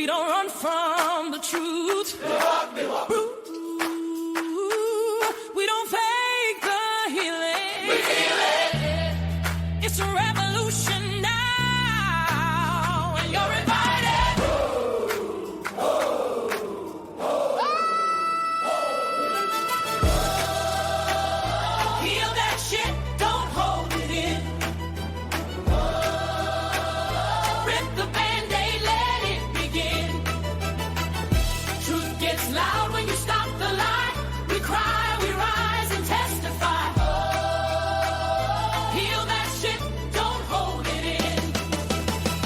We don't run from the truth. We don't fake the healing. We heal it. It's a revolution now, and you're invited. Heal that shit, don't hold it in. Rip the Band-Aid, let it begin. Truth gets loud when you stop the lie. We cry, we rise and testify. Heal that shit, don't hold it in.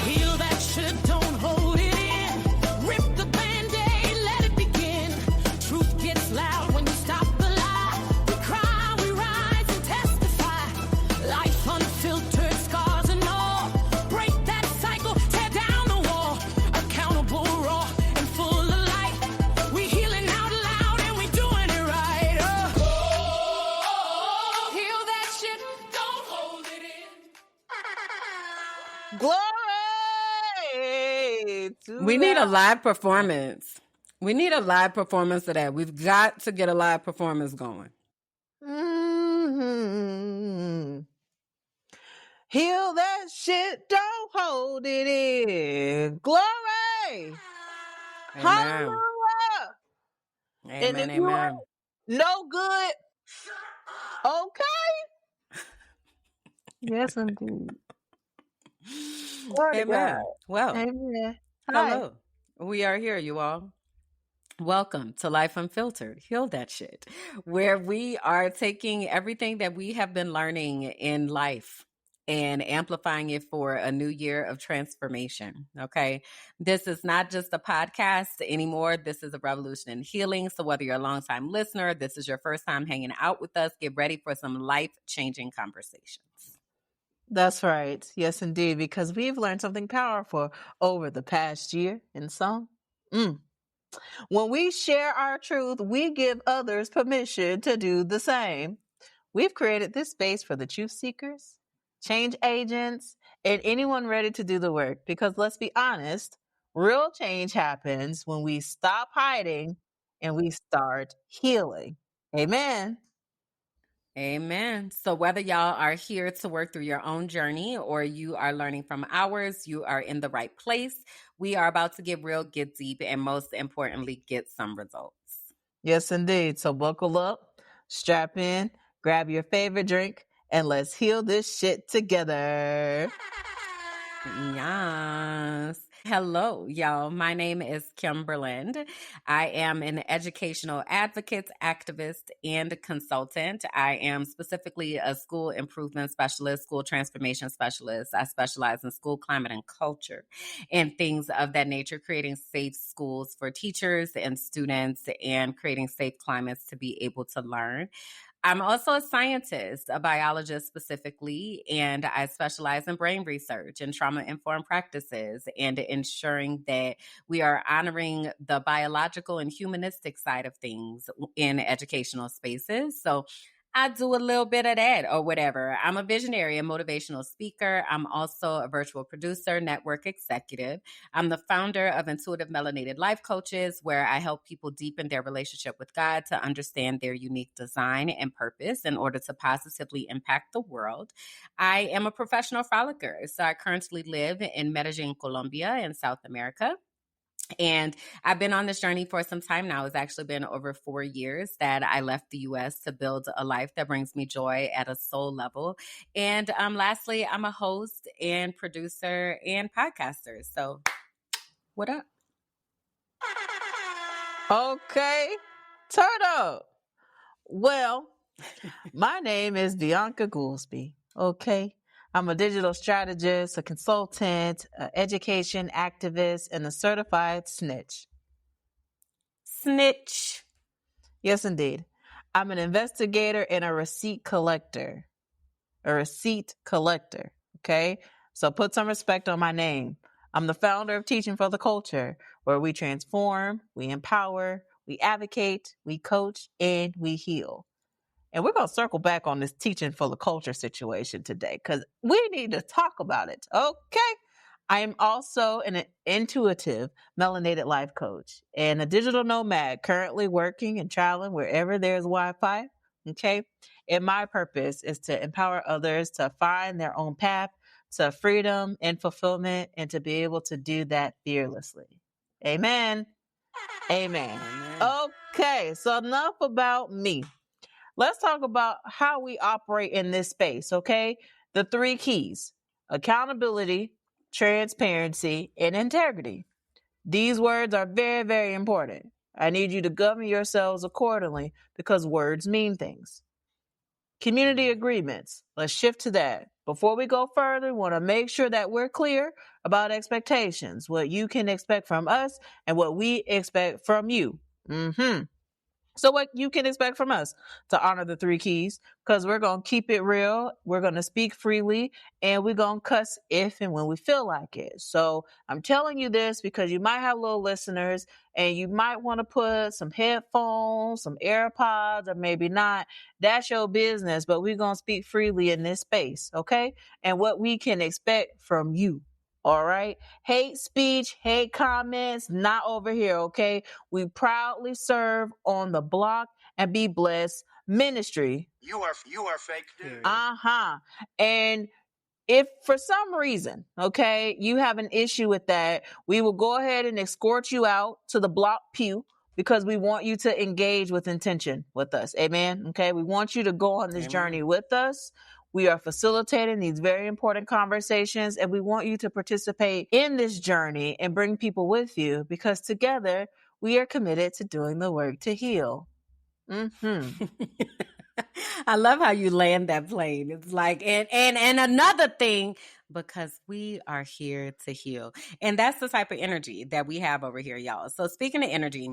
Heal that shit, don't hold it in. Rip the Band-Aid, let it begin. Truth gets loud when you stop the lie. We cry, we rise and testify. Life unfiltered, scars and all. Break that cycle, tear down the wall. Accountable, raw, and full of light. We healing out loud and we doing it right. Heal that shit, don't hold it in. Glory to We need a God. live performance. We need a live performance of that. We've got to get a live performance going. Mhm. Heal that shit, don't hold it in. Glory. Amen. Hallelujah. And Amen. if you Amen. ain't no good, okay. Yes, indeed. Glory to God. Amen. Well, Amen. Hi. hello. We are here, you all. Welcome to Life Unfiltered, Heal That Shit, where we are taking everything that we have been learning in life and amplifying it for a new year of transformation. Okay. This is not just a podcast anymore. This is a revolution in healing. So whether you're a longtime listener, this is your first time hanging out with us, get ready for some life-changing conversations. That's right. Yes, indeed. Because we've learned something powerful over the past year in song. When we share our truth, we give others permission to do the same. We've created this space for the truth seekers, change agents, and anyone ready to do the work. Because let's be honest, real change happens when we stop hiding and we start healing. Amen. Amen. So whether y'all are here to work through your own journey or you are learning from ours, you are in the right place. We are about to get real, get deep, and most importantly, get some results. Yes, indeed. So buckle up, strap in, grab your favorite drink, and let's heal this shit together. Yes. Hello, y'all. My name is Kim Berland. I am an educational advocate, activist, and consultant. I am specifically a school improvement specialist, school transformation specialist. I specialize in school climate and culture and things of that nature, creating safe schools for teachers and students and creating safe climates to be able to learn. I'm also a scientist, a biologist specifically, and I specialize in brain research and trauma-informed practices and ensuring that we are honoring the biological and humanistic side of things in educational spaces. So I do a little bit of that or whatever. I'm a visionary and motivational speaker. I'm also a virtual producer, network executive. I'm the founder of Intuitive Melanated Life Coaches, where I help people deepen their relationship with God to understand their unique design and purpose in order to positively impact the world. I am a professional frolicker. So I currently live in Medellin, Colombia in South America. And I've been on this journey for some time now. It's actually been over 4 years that I left the U.S. to build a life that brings me joy at a soul level. And lastly, I'm a host and producer and podcaster. So what up? Okay, turn up. Well, my name is Bianca Goolsby. Okay. I'm a digital strategist, a consultant, an education activist, and a certified snitch. Snitch. Yes, indeed. I'm an investigator and a receipt collector. Okay. So put some respect on my name. I'm the founder of Teaching for the Culture, where we transform, we empower, we advocate, we coach, and we heal. And we're going to circle back on this Teaching for the Culture situation today because we need to talk about it. Okay. I am also an intuitive melanated life coach and a digital nomad currently working and traveling wherever there's Wi-Fi. Okay. And my purpose is to empower others to find their own path to freedom and fulfillment and to be able to do that fearlessly. Amen. Amen. Okay. So enough about me. Let's talk about how we operate in this space, okay? The 3 keys: accountability, transparency, and integrity. These words are very, very important. I need you to govern yourselves accordingly because words mean things. Community agreements. Let's shift to that. Before we go further, we want to make sure that we're clear about expectations, what you can expect from us and what we expect from you. So what you can expect from us: to honor the 3 keys, because we're going to keep it real. We're going to speak freely, and we're going to cuss if and when we feel like it. So I'm telling you this because you might have little listeners and you might want to put some headphones, some AirPods, or maybe not. That's your business, but we're going to speak freely in this space. Okay. And what we can expect from you. All right. Hate speech, hate comments, not over here. Okay. We proudly serve on the block and be blessed ministry. You are fake news. And if for some reason, okay, you have an issue with that, we will go ahead and escort you out to the block pew because we want you to engage with intention with us. Amen. Okay. We want you to go on this journey with us. We are facilitating these very important conversations, and we want you to participate in this journey and bring people with you because together we are committed to doing the work to heal. I love how you land that plane. It's like, and another thing, because we are here to heal. And that's the type of energy that we have over here, y'all. So speaking of energy,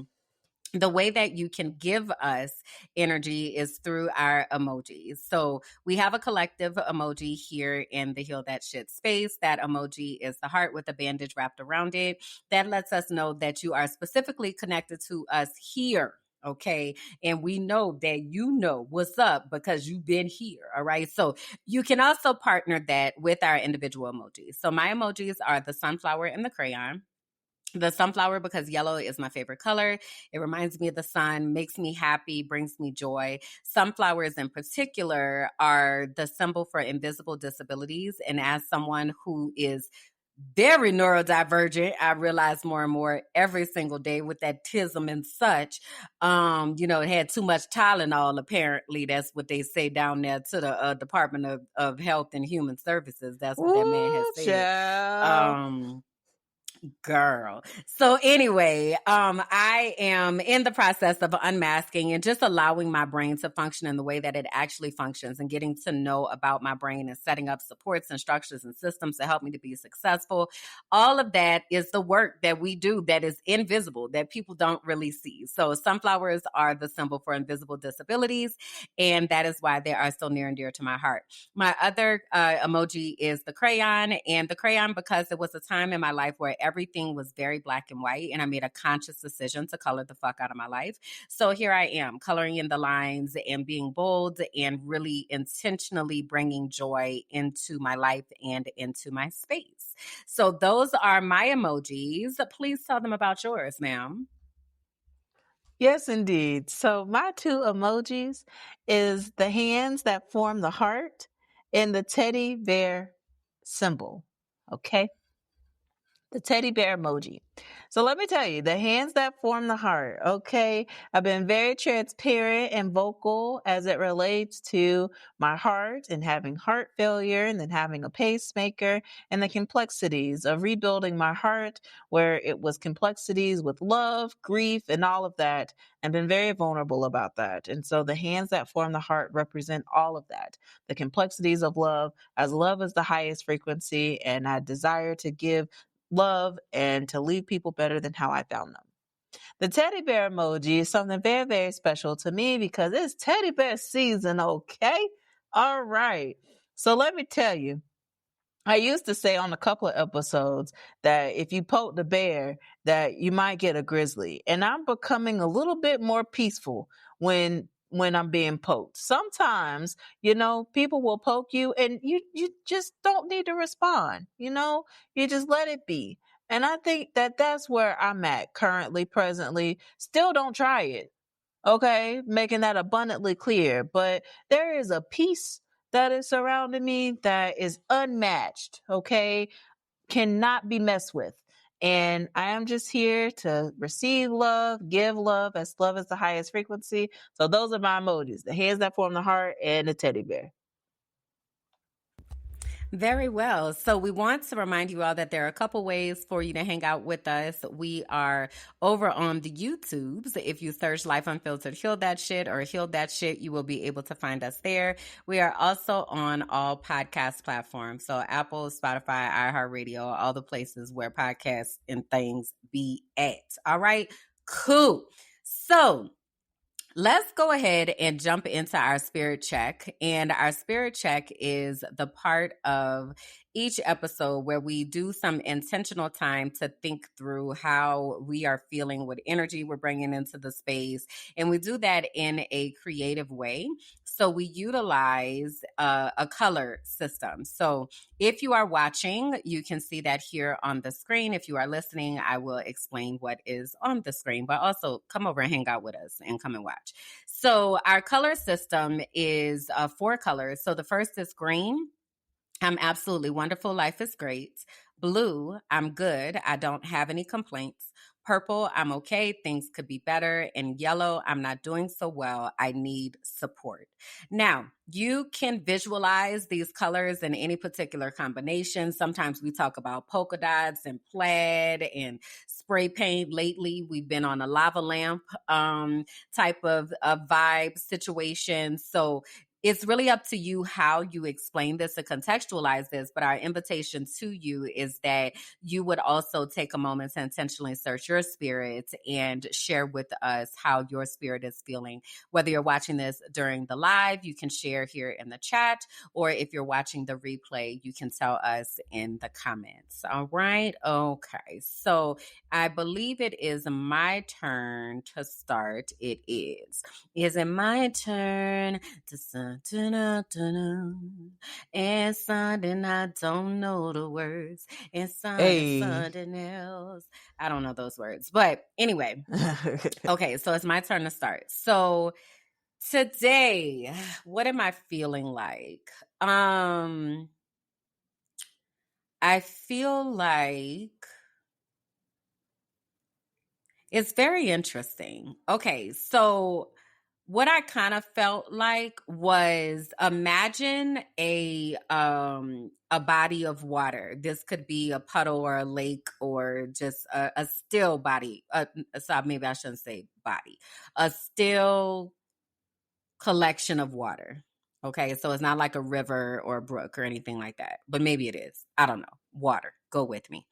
the way that you can give us energy is through our emojis. So we have a collective emoji here in the Heal That Shit space. That emoji is the heart with a bandage wrapped around it. That lets us know that you are specifically connected to us here. Okay. And we know that you know what's up because you've been here. All right. So you can also partner that with our individual emojis. So my emojis are the sunflower and the crayon. The sunflower because yellow is my favorite color. It reminds me of the sun, makes me happy, brings me joy. Sunflowers in particular are the symbol for invisible disabilities. And as someone who is very neurodivergent, I realize more and more every single day with that tism and such. It had too much Tylenol, apparently. That's what they say down there to the Department of Health and Human Services. That's what that man has said. Girl. So anyway, I am in the process of unmasking and just allowing my brain to function in the way that it actually functions and getting to know about my brain and setting up supports and structures and systems to help me to be successful. All of that is the work that we do that is invisible, that people don't really see. So sunflowers are the symbol for invisible disabilities, and that is why they are so near and dear to my heart. My other emoji is the crayon, and the crayon because it was a time in my life where everything was very black and white, and I made a conscious decision to color the fuck out of my life. So here I am, coloring in the lines and being bold and really intentionally bringing joy into my life and into my space. So those are my emojis. Please tell them about yours, ma'am. Yes, indeed. So my 2 emojis is the hands that form the heart and the teddy bear symbol. Okay. The teddy bear emoji. So let me tell you, the hands that form the heart. Okay. I've been very transparent and vocal as it relates to my heart and having heart failure and then having a pacemaker and the complexities of rebuilding my heart where it was complexities with love, grief, and all of that. And been very vulnerable about that. And so the hands that form the heart represent all of that. The complexities of love, as love is the highest frequency, and I desire to give love and to leave people better than how I found them. The teddy bear emoji is something very, very special to me because it's teddy bear season, okay? All right. So let me tell you, I used to say on a couple of episodes that if you poke the bear, that you might get a grizzly. And I'm becoming a little bit more peaceful when when I'm being poked. Sometimes, people will poke you and you just don't need to respond. You just let it be. And I think that that's where I'm at currently, presently. Still don't try it. Okay, making that abundantly clear. But there is a peace that is surrounding me that is unmatched. Okay, cannot be messed with. And I am just here to receive love, give love, as love is the highest frequency. So those are my emojis: the hands that form the heart and the teddy bear. Very well. So we want to remind you all that there are a couple ways for you to hang out with us. We are over on the YouTubes. If you search Life Unfiltered, Heal That Shit or Heal That Shit, you will be able to find us there. We are also on all podcast platforms. So Apple, Spotify, iHeartRadio, all the places where podcasts and things be at. All right. Cool. So let's go ahead and jump into our spirit check. And our spirit check is the part of each episode where we do some intentional time to think through how we are feeling, what energy we're bringing into the space. And we do that in a creative way. So we utilize a color system. So if you are watching, you can see that here on the screen. If you are listening, I will explain what is on the screen, but also come over and hang out with us and come and watch. So our color system is 4 colors. So the first is green. I'm absolutely wonderful. Life is great. Blue, I'm good. I don't have any complaints. Purple, I'm okay. Things could be better. And yellow, I'm not doing so well. I need support. Now, you can visualize these colors in any particular combination. Sometimes we talk about polka dots and plaid and spray paint. Lately, we've been on a lava lamp type of vibe situation. So it's really up to you how you explain this to contextualize this, but our invitation to you is that you would also take a moment to intentionally search your spirit and share with us how your spirit is feeling. Whether you're watching this during the live, you can share here in the chat, or if you're watching the replay, you can tell us in the comments. All right? Okay. So I believe it is my turn to start. It is. Is it my turn to and something I don't know the words, and something else. I don't know those words, but anyway. Okay, so it's my turn to start. So today, what am I feeling like? I feel like it's very interesting. Okay, so what I kind of felt like was, imagine a body of water. This could be a puddle or a lake or just a still body. So maybe I shouldn't say body. A still collection of water. Okay, so it's not like a river or a brook or anything like that, but maybe it is. I don't know. Water. Go with me.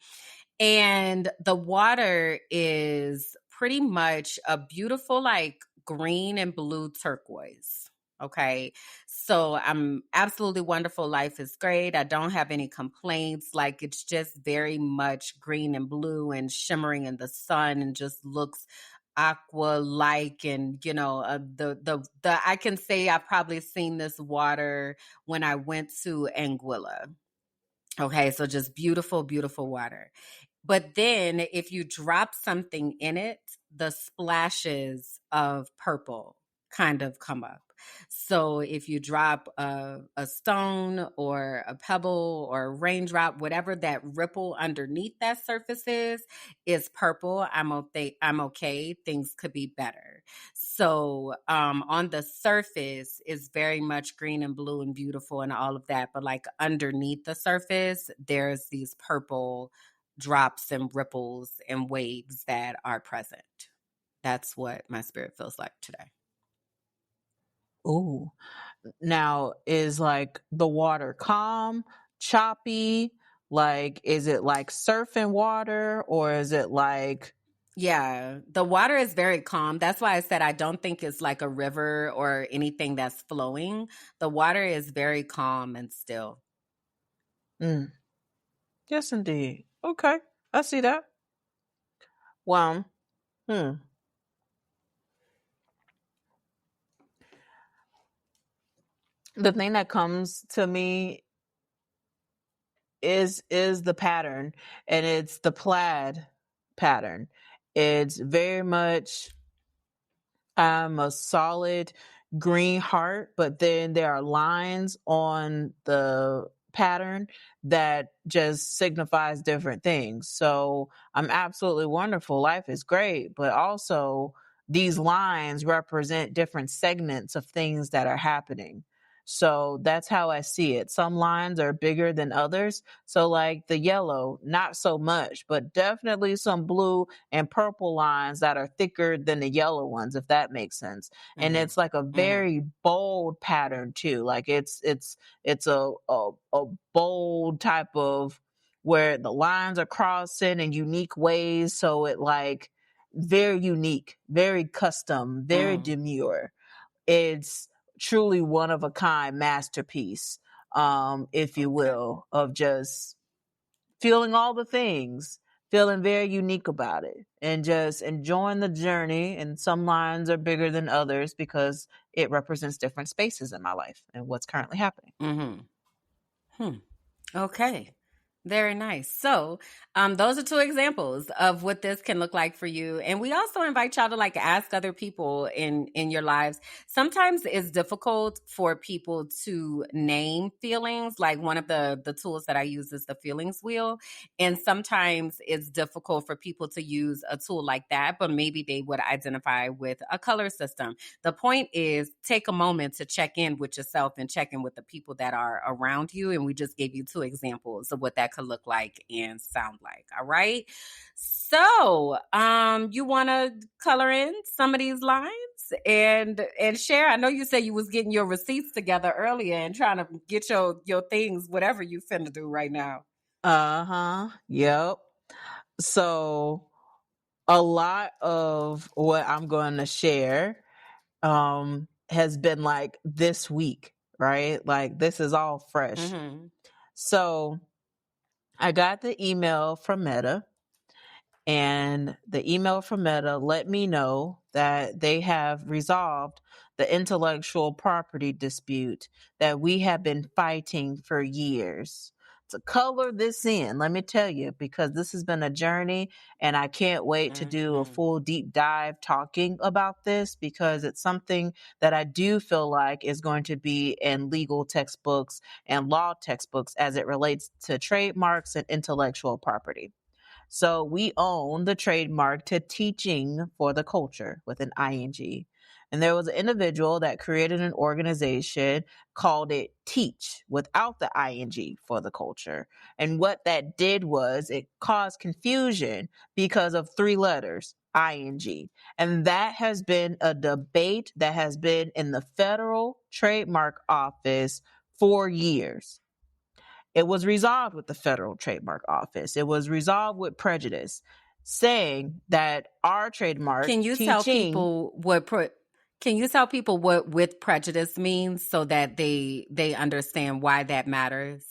And the water is pretty much a beautiful, like green and blue turquoise. Okay. So I'm absolutely wonderful. Life is great. I don't have any complaints. Like, it's just very much green and blue and shimmering in the sun and just looks aqua like. And the I can say I've probably seen this water when I went to Anguilla. Okay, so just beautiful, beautiful water. But then if you drop something in it, the splashes of purple kind of come up. So if you drop a stone or a pebble or a raindrop, whatever that ripple underneath that surface is purple. I'm okay. Things could be better. So on the surface is very much green and blue and beautiful and all of that. But like underneath the surface, there's these purple drops and ripples and waves that are present. That's what my spirit feels like today. Ooh. Now, is like the water calm, choppy? Like, is it like surfing water, or is it like... Yeah, the water is very calm. That's why I said I don't think it's like a river or anything that's flowing. The water is very calm and still. Yes, indeed. Okay, I see that. Well, the thing that comes to me is the pattern, and it's the plaid pattern. It's very much a solid green heart, but then there are lines on the pattern that just signifies different things. So I'm absolutely wonderful. Life is great, but also these lines represent different segments of things that are happening. So that's how I see it. Some lines are bigger than others. So like the yellow, not so much, but definitely some blue and purple lines that are thicker than the yellow ones, if that makes sense. And it's like a very bold pattern too. Like it's a bold type of where the lines are crossing in unique ways. So it like very unique, very custom, very demure. It's truly one of a kind masterpiece, if you will, of just feeling all the things, feeling very unique about it, and just enjoying the journey. And some lines are bigger than others because it represents different spaces in my life and what's currently happening. Okay. Very nice. So, those are two examples of what this can look like for you. And we also invite y'all to like ask other people in your lives. Sometimes it's difficult for people to name feelings. Like one of the tools that I use is the feelings wheel. And sometimes it's difficult for people to use a tool like that, but maybe they would identify with a color system. The point is take a moment to check in with yourself and check in with the people that are around you. And we just gave you two examples of what that could look like and sound like. All right. So you want to color in some of these lines and share? I know you said you was getting your receipts together earlier and trying to get your things, whatever you finna do right now. Yep. So a lot of what I'm going to share has been like this week, right? Like this is all fresh. So I got the email from Meta, and the email from Meta let me know that they have resolved the intellectual property dispute that we have been fighting for years. To color this in, let me tell you, because this has been a journey and I can't wait to do a full deep dive talking about this, because it's something that I do feel like is going to be in legal textbooks and law textbooks as it relates to trademarks and intellectual property. So we own the trademark to teaching for the culture with an ing. And there was an individual that created an organization, called it Teach without the ing for the culture. And what that did was it caused confusion because of three letters, ing. And that has been a debate that has been in the federal trademark office for years. It was resolved with the Federal Trademark Office. It was resolved with prejudice, saying that our trademark Can you tell people what with prejudice means so that they understand why that matters?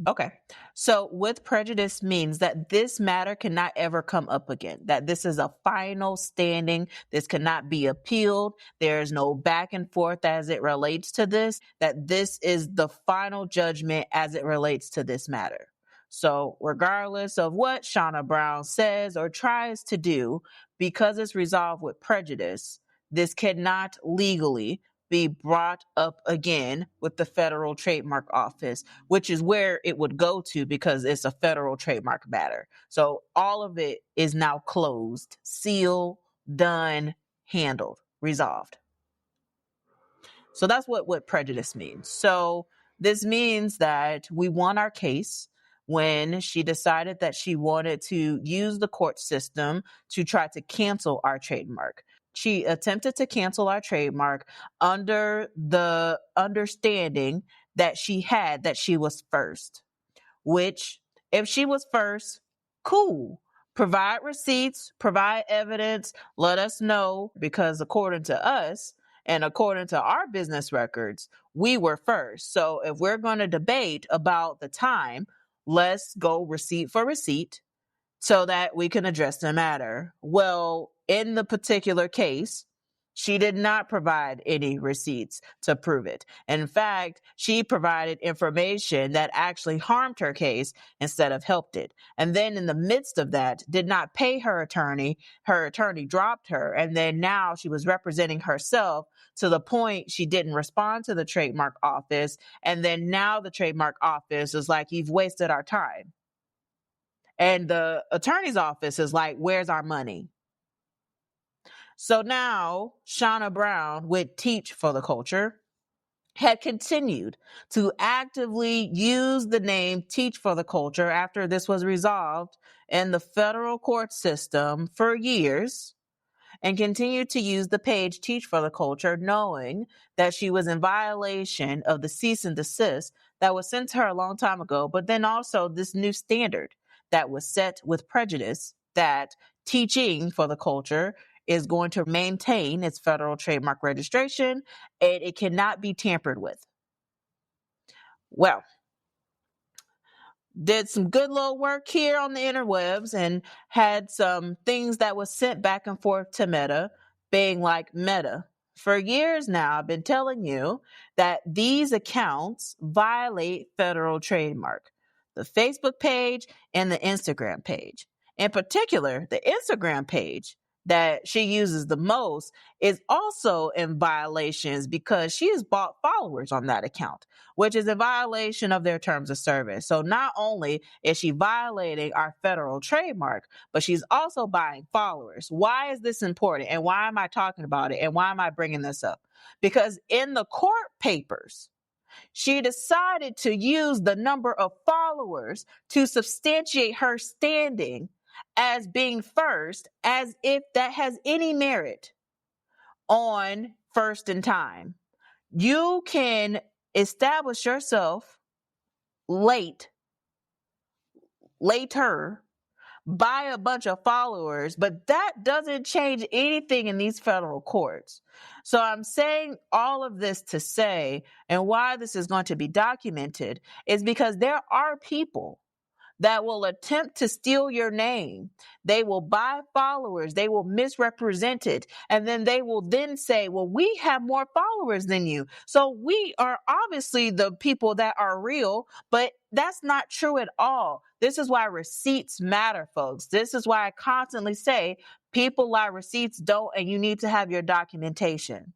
Okay. So with prejudice means that this matter cannot ever come up again, that this is a final standing. This cannot be appealed. There's no back and forth as it relates to this, that this is the final judgment as it relates to this matter. So regardless of what Shauna Brown says or tries to do, because it's resolved with prejudice, this cannot legally be brought up again with the Federal Trademark Office, which is where it would go to because it's a federal trademark matter. So all of it is now closed, sealed, done, handled, resolved. So that's what prejudice means. So this means that we won our case when she decided that she wanted to use the court system to try to cancel our trademark. She attempted to cancel our trademark under the understanding that she had that she was first, which if she was first, cool. Provide receipts, provide evidence, let us know, because according to us and according to our business records, we were first. So if we're going to debate about the time, let's go receipt for receipt so that we can address the matter. Well, in the particular case, She did not provide any receipts to prove it. In fact, she provided information that actually harmed her case instead of helped it. And then in the midst of that, did not pay her attorney. Her attorney dropped her. And then now she was representing herself to the point she didn't respond to the trademark office. And then now the trademark office is like, you've wasted our time. And the attorney's office is like, where's our money? So now Shauna Brown with Teach for the Culture had continued to actively use the name Teach for the Culture after this was resolved in the federal court system for years, and continued to use the page Teach for the Culture, knowing that she was in violation of the cease and desist that was sent to her a long time ago, but then also this new standard that was set with prejudice that Teaching for the Culture is going to maintain its federal trademark registration and it cannot be tampered with. Well, did some good little work here on the interwebs and had some things that was sent back and forth to Meta, being like, Meta, for years now, I've been telling you that these accounts violate federal trademark, the Facebook page and the Instagram page. In particular, the Instagram page that she uses the most is also in violations because she has bought followers on that account, which is a violation of their terms of service. So not only is she violating our federal trademark, but she's also buying followers. Why is this important? And why am I talking about it? And why am I bringing this up? Because in the court papers, she decided to use the number of followers to substantiate her standing as being first, as if that has any merit on first in time. You can establish yourself later by a bunch of followers, but that doesn't change anything in these federal courts. So I'm saying all of this to say, and why this is going to be documented, is because there are people that will attempt to steal your name. They will buy followers. They will misrepresent it. And then they will then say, well, we have more followers than you. So we are obviously the people that are real, but that's not true at all. This is why receipts matter, folks. This is why I constantly say people lie, receipts don't, and you need to have your documentation.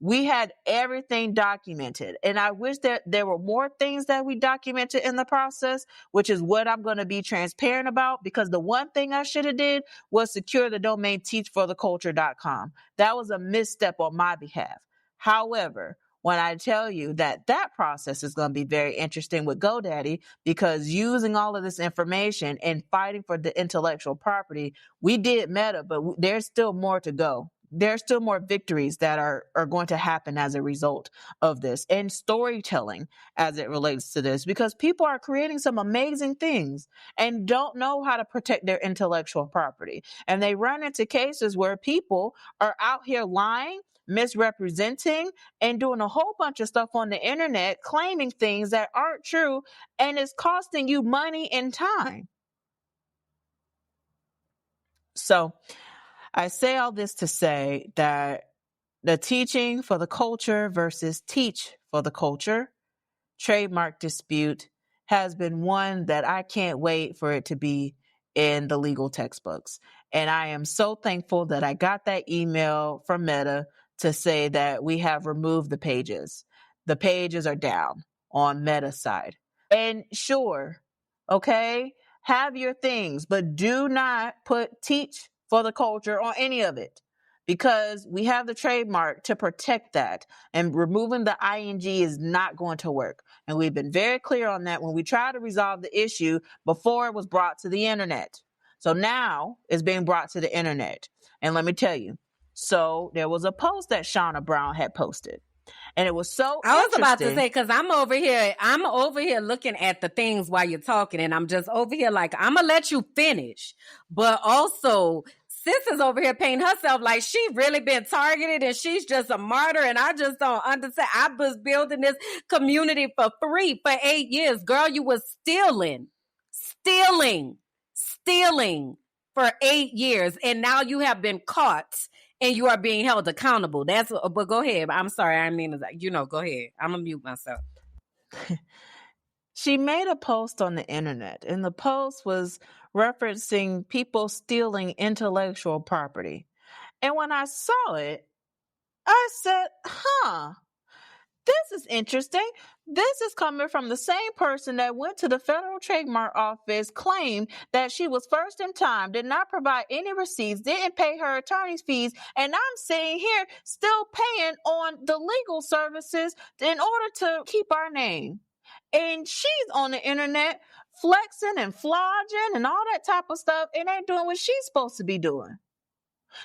We had everything documented. And I wish that there were more things that we documented in the process, which is what I'm going to be transparent about, because the one thing I should have did was secure the domain teachfortheculture.com. That was a misstep on my behalf. However, when I tell you that that process is going to be very interesting with GoDaddy, because using all of this information and fighting for the intellectual property, we did Meta, but there's still more to go. There's still more victories that are going to happen as a result of this, and storytelling as it relates to this, because people are creating some amazing things and don't know how to protect their intellectual property. And they run into cases where people are out here lying, misrepresenting, and doing a whole bunch of stuff on the internet, claiming things that aren't true, and it's costing you money and time. So I say all this to say that the Teaching for the Culture versus Teach for the Culture trademark dispute has been one that I can't wait for it to be in the legal textbooks. And I am so thankful that I got that email from Meta to say that we have removed the pages. The pages are down on Meta's side. And sure, okay, have your things, but do not put Teach for the Culture on any of it, because we have the trademark to protect that, and removing the ing is not going to work. And we've been very clear on that when we tried to resolve the issue before it was brought to the internet. So now it's being brought to the internet. And let me tell you, so there was a post that Shauna Brown had posted. And it was so I was about to say, because I'm over here looking at the things while you're talking, and I'm just over here like, I'm going to let you finish. But also, Sis is over here painting herself like she really been targeted and she's just a martyr, and I just don't understand. I was building this community for 8 years. Girl, you was stealing for 8 years, and now you have been caught and you are being held accountable. But go ahead. I'm sorry. I mean, go ahead. I'm gonna mute myself. She made a post on the internet, and the post was referencing people stealing intellectual property. And when I saw it, I said, this is interesting. This is coming from the same person that went to the Federal Trademark Office, claimed that she was first in time, did not provide any receipts, didn't pay her attorney's fees, and I'm sitting here still paying on the legal services in order to keep our name. And she's on the internet flexing and flogging and all that type of stuff and ain't doing what she's supposed to be doing.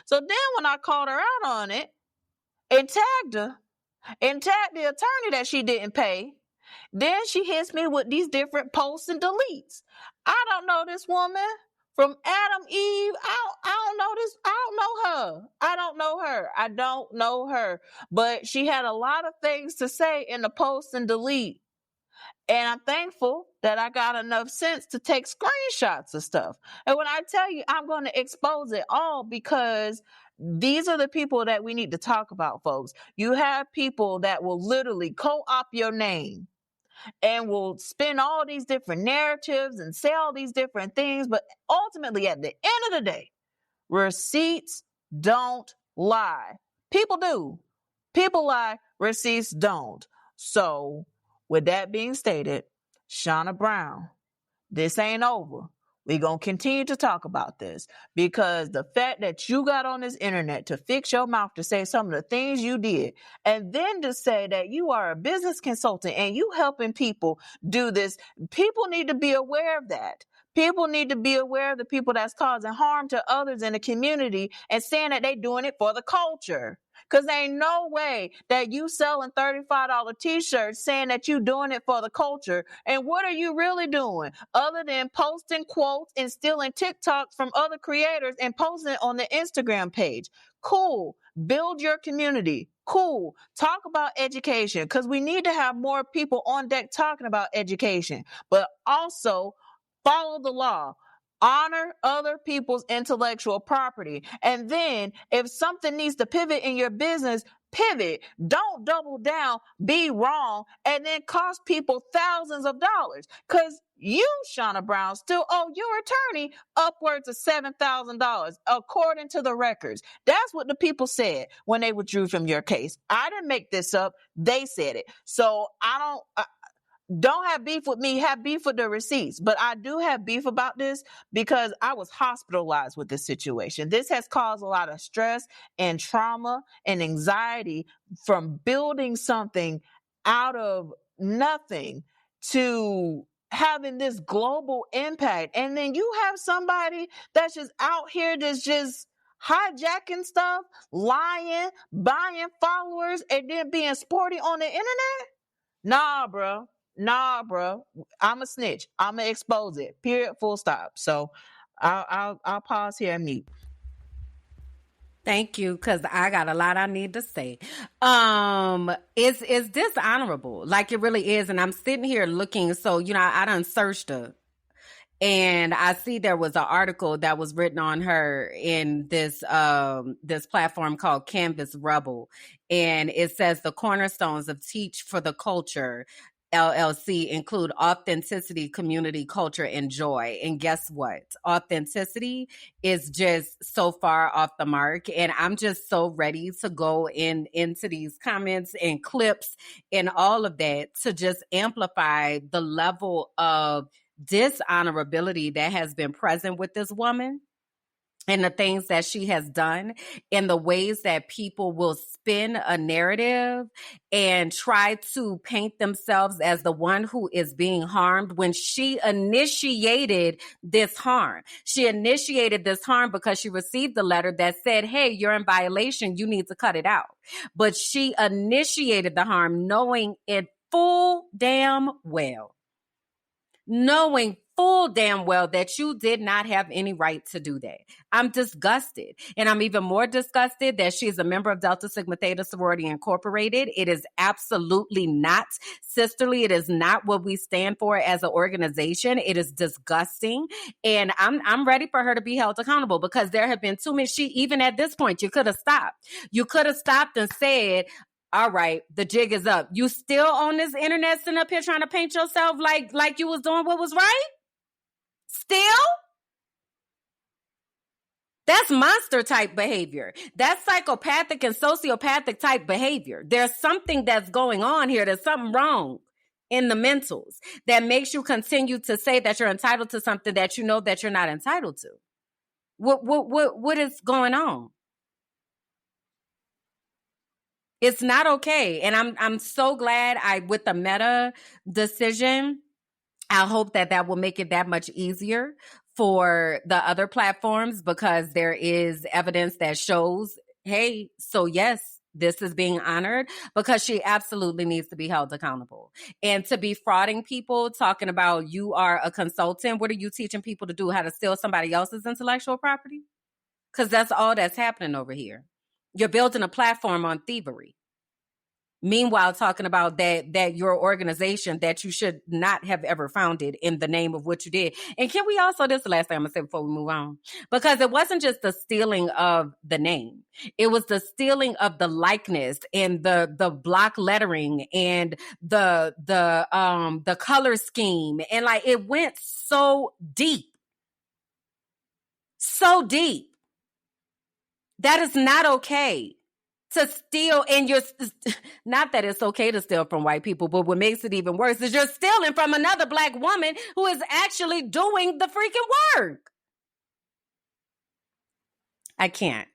So then when I called her out on it and tagged her, and tagged the attorney that she didn't pay, then she hits me with these different posts and deletes. I don't know this woman from Adam Eve. I don't know this. I don't know her. I don't know her. But she had a lot of things to say in the post and delete. And I'm thankful that I got enough sense to take screenshots of stuff. And when I tell you, I'm going to expose it all because these are the people that we need to talk about, folks. You have people that will literally co-opt your name and will spin all these different narratives and say all these different things. But ultimately, at the end of the day, receipts don't lie. People do. People lie. Receipts don't. So, with that being stated, Shauna Brown, this ain't over. We're going to continue to talk about this because the fact that you got on this internet to fix your mouth to say some of the things you did, and then to say that you are a business consultant and you helping people do this, people need to be aware of that. People need to be aware of the people that's causing harm to others in the community and saying that they doing it for the culture. Because there ain't no way that you selling $35 t-shirts saying that you doing it for the culture. And what are you really doing other than posting quotes and stealing TikToks from other creators and posting it on the Instagram page? Cool. Build your community. Cool. Talk about education because we need to have more people on deck talking about education, but also follow the law. Honor other people's intellectual property. And then if something needs to pivot in your business, pivot. Don't double down, be wrong, and then cost people thousands of dollars. Because you, Shauna Brown, still owe your attorney upwards of $7,000, according to the records. That's what the people said when they withdrew from your case. I didn't make this up. They said it. So don't have beef with me, have beef with the receipts. But I do have beef about this because I was hospitalized with this situation. This has caused a lot of stress and trauma and anxiety from building something out of nothing to having this global impact. And then you have somebody that's just out here that's just hijacking stuff, lying, buying followers, and then being sporty on the internet. Nah, bro. I'm a snitch. I'm gonna expose it. Period. Full stop. So I'll pause here and mute. Thank you, because I got a lot I need to say. It's dishonorable, like it really is. And I'm sitting here looking, so I done searched her. And I see there was an article that was written on her in this platform called Canvas Rebel. And it says the cornerstones of Teach for the Culture LLC include authenticity, community, culture, and joy. And guess what? Authenticity is just so far off the mark. And I'm just so ready to go into these comments and clips and all of that to just amplify the level of dishonorability that has been present with this woman and the things that she has done and the ways that people will spin a narrative and try to paint themselves as the one who is being harmed when she initiated this harm. She initiated this harm because she received the letter that said, hey, you're in violation. You need to cut it out. But she initiated the harm knowing it full damn well full damn well that you did not have any right to do that. I'm disgusted. And I'm even more disgusted that she's a member of Delta Sigma Theta Sorority Incorporated. It is absolutely not sisterly. It is not what we stand for as an organization. It is disgusting. And I'm ready for her to be held accountable, because there have been too many. Even at this point, you could have stopped. You could have stopped and said, all right, the jig is up. You still on this internet sitting up here trying to paint yourself like you was doing what was right? Still? That's monster type behavior. That's psychopathic and sociopathic type behavior. There's something that's going on here. There's something wrong in the mentals that makes you continue to say that you're entitled to something that you know that you're not entitled to. What is going on? It's not okay. And I'm so glad with the Meta decision, I hope that will make it that much easier for the other platforms, because there is evidence that shows, hey, so yes, this is being honored, because she absolutely needs to be held accountable. And to be frauding people, talking about you are a consultant, what are you teaching people to do? How to steal somebody else's intellectual property? Because that's all that's happening over here. You're building a platform on thievery. Meanwhile, talking about that your organization that you should not have ever founded in the name of what you did. And can we also, this is the last thing I'm going to say before we move on, because it wasn't just the stealing of the name. It was the stealing of the likeness and the block lettering and the color scheme. And like, it went so deep. So deep. That is not okay. To steal, and you're not that it's okay to steal from white people, but what makes it even worse is you're stealing from another Black woman who is actually doing the freaking work. I can't.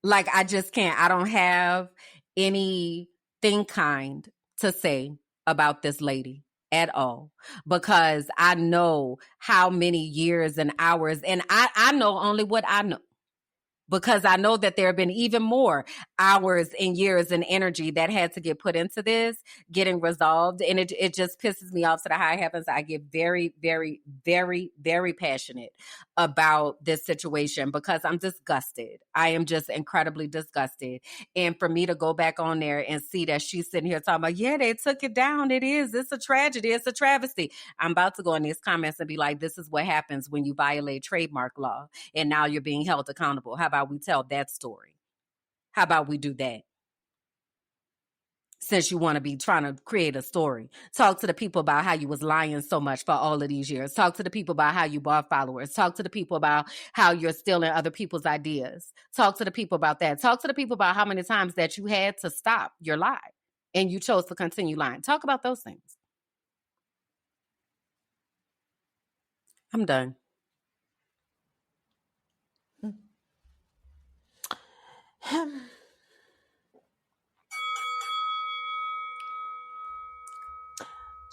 I just can't. I don't have anything kind to say about this lady at all, because I know how many years and hours, and I know only what I know. Because I know that there have been even more hours and years and energy that had to get put into this, getting resolved. And it just pisses me off to the high heavens. I get very, very, very, very passionate about this situation, because I'm disgusted. I am just incredibly disgusted. And for me to go back on there and see that she's sitting here talking about, yeah, they took it down. It's a tragedy. It's a travesty. I'm about to go in these comments and be like, this is what happens when you violate trademark law. And now you're being held accountable. How about we tell that story? How about we do that? Since you want to be trying to create a story, talk to the people about how you was lying so much for all of these years. Talk to the people about how you bought followers. Talk to the people about how you're stealing other people's ideas. Talk to the people about that. Talk to the people about how many times that you had to stop your lie and you chose to continue lying. Talk about those things. I'm done.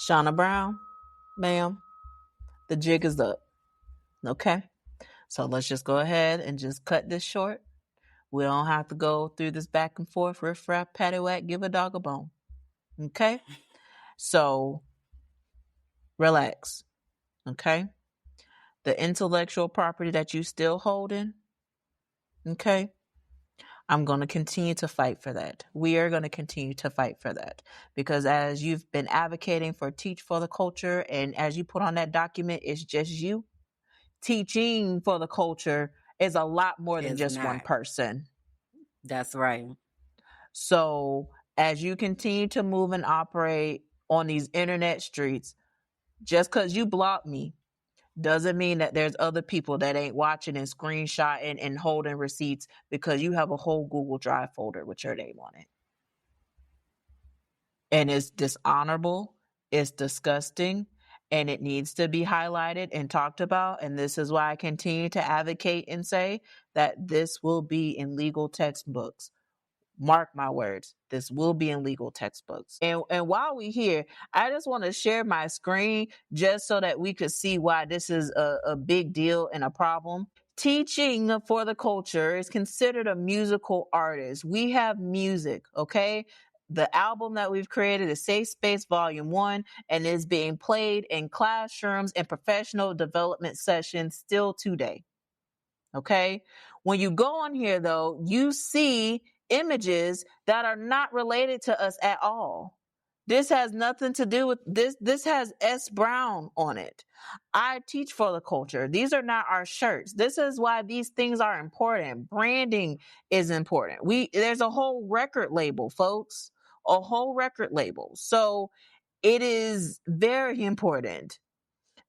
Shauna Brown, ma'am, the jig is up. Okay? So let's just go ahead and just cut this short. We don't have to go through this back and forth, riff raff, patty whack, give a dog a bone. Okay? So relax. Okay? The intellectual property that you still holding, okay? I'm going to continue to fight for that. We are going to continue to fight for that, because as you've been advocating for Teach for the Culture, and as you put on that document, it's just you. Teaching for the culture is a lot more than just one person. That's right. So as you continue to move and operate on these internet streets, just because you block me doesn't mean that there's other people that ain't watching and screenshotting and holding receipts, because you have a whole Google Drive folder with your name on it. And it's dishonorable, it's disgusting, and it needs to be highlighted and talked about. And this is why I continue to advocate and say that this will be in legal textbooks. Mark my words, this will be in legal textbooks. And while we're here, I just want to share my screen just so that we could see why this is a big deal and a problem. Teaching for the Culture is considered a musical artist. We have music, okay? The album that we've created is Safe Space Volume 1 and is being played in classrooms and professional development sessions still today. Okay. When you go on here, though, you see images that are not related to us at all. This has nothing to do with this. This has S. Brown on it. I teach for the culture. These are not our shirts. This is why these things are important. Branding is important. There's a whole record label, folks, a whole record label. So it is very important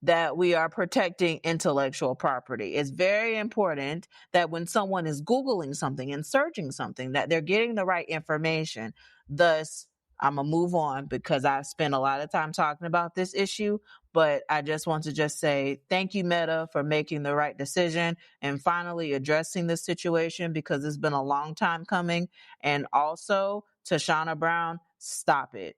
that we are protecting intellectual property. It's very important that when someone is Googling something and searching something, that they're getting the right information. Thus, I'm going to move on because I've spent a lot of time talking about this issue, but I just want to just say thank you, Meta, for making the right decision and finally addressing this situation because it's been a long time coming. And also, Tashana Brown, stop it.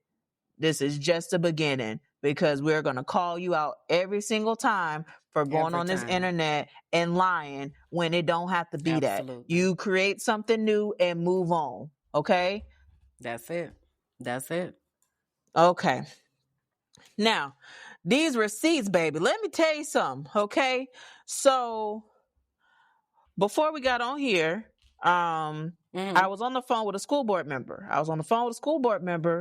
This is just the beginning because we're going to call you out every single time for going on this internet and lying when it don't have to be that. You create something new and move on. Okay? That's it. That's it. Okay. Now, these receipts, baby, let me tell you something. Okay? So before we got on here, I was on the phone with a school board member.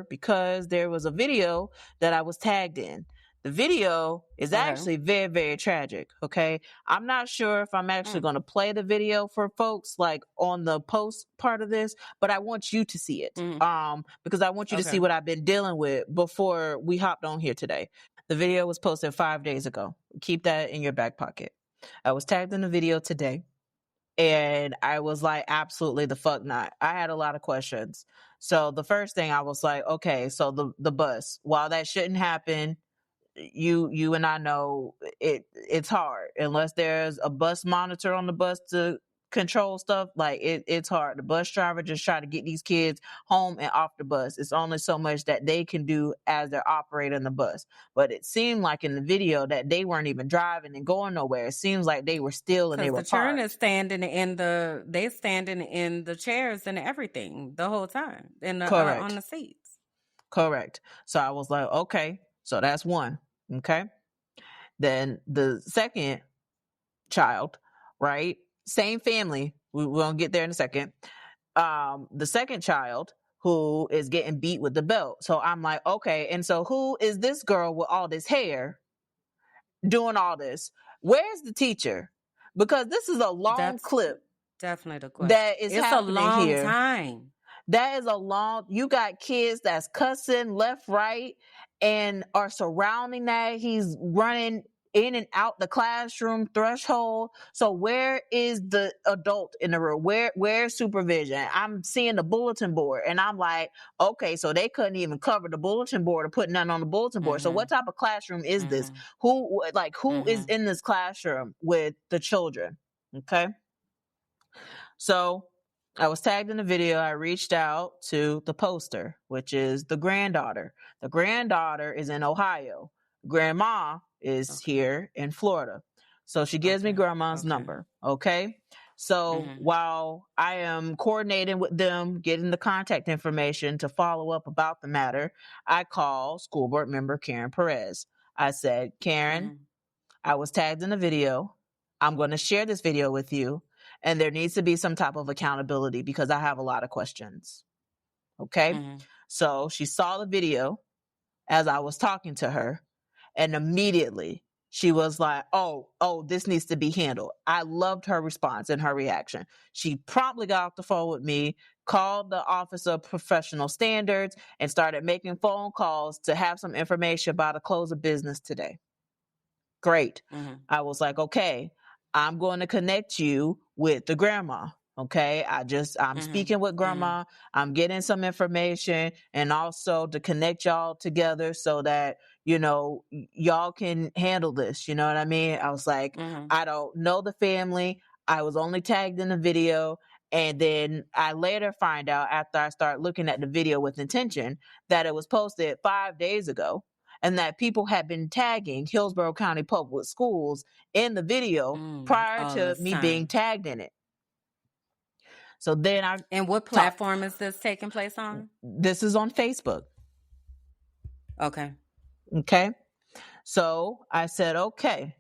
Because there was a video that I was tagged in. The video is actually very, very tragic. Okay. I'm not sure if I'm actually going to play the video for folks like on the post part of this, but I want you to see it. Because I want you to see what I've been dealing with before we hopped on here today. The video was posted 5 days ago. Keep that in your back pocket. I was tagged in the video today. And I was like, absolutely the fuck not. I had a lot of questions. So the first thing I was like, okay, so the bus, while that shouldn't happen, you and I know it's hard unless there's a bus monitor on the bus to control stuff. Like it's hard. The bus driver just try to get these kids home and off the bus. It's only so much that they can do as they're operating the bus. But it seemed like in the video that they weren't even driving and going nowhere. It seems like they were still and they were the children parked. Is standing in the chairs and everything the whole time Correct. on the seats. Correct. So I was like, okay, so that's one. Okay. Then the second child, right? Same family. We're going to get there in a second. The second child who is getting beat with the belt. So I'm like, okay. And so who is this girl with all this hair doing all this? Where's the teacher? Because this is a long clip. Definitely the question. That is happening here. It's a long time. That is you got kids that's cussing left, right, and are surrounding that. He's running in and out the classroom threshold. So where is the adult in the room? Where's supervision? I'm seeing the bulletin board and I'm like, okay, so they couldn't even cover the bulletin board or put nothing on the bulletin board. So what type of classroom is this? Who is in this classroom with the children? Okay. So I was tagged in the video. I reached out to the poster, which is the granddaughter. The granddaughter is in Ohio. Grandma is here in Florida. So she gives me grandma's number. Okay. So while I am coordinating with them, getting the contact information to follow up about the matter, I call school board member Karen Perez. I said, Karen, I was tagged in the video. I'm going to share this video with you. And there needs to be some type of accountability because I have a lot of questions. Okay. So she saw the video as I was talking to her. And immediately she was like, oh, this needs to be handled. I loved her response and her reaction. She promptly got off the phone with me, called the Office of Professional Standards, and started making phone calls to have some information about a close of business today. Great. I was like, okay, I'm going to connect you with the grandma. Okay. I'm speaking with grandma. I'm getting some information and also to connect y'all together so that, y'all can handle this. You know what I mean? I was like, I don't know the family. I was only tagged in the video. And then I later find out after I start looking at the video with intention that it was posted 5 days ago. And that people had been tagging Hillsborough County Public Schools in the video prior to me being tagged in it. So then And what platform is this taking place on? this is on Facebook. Okay. Okay. So I said, okay.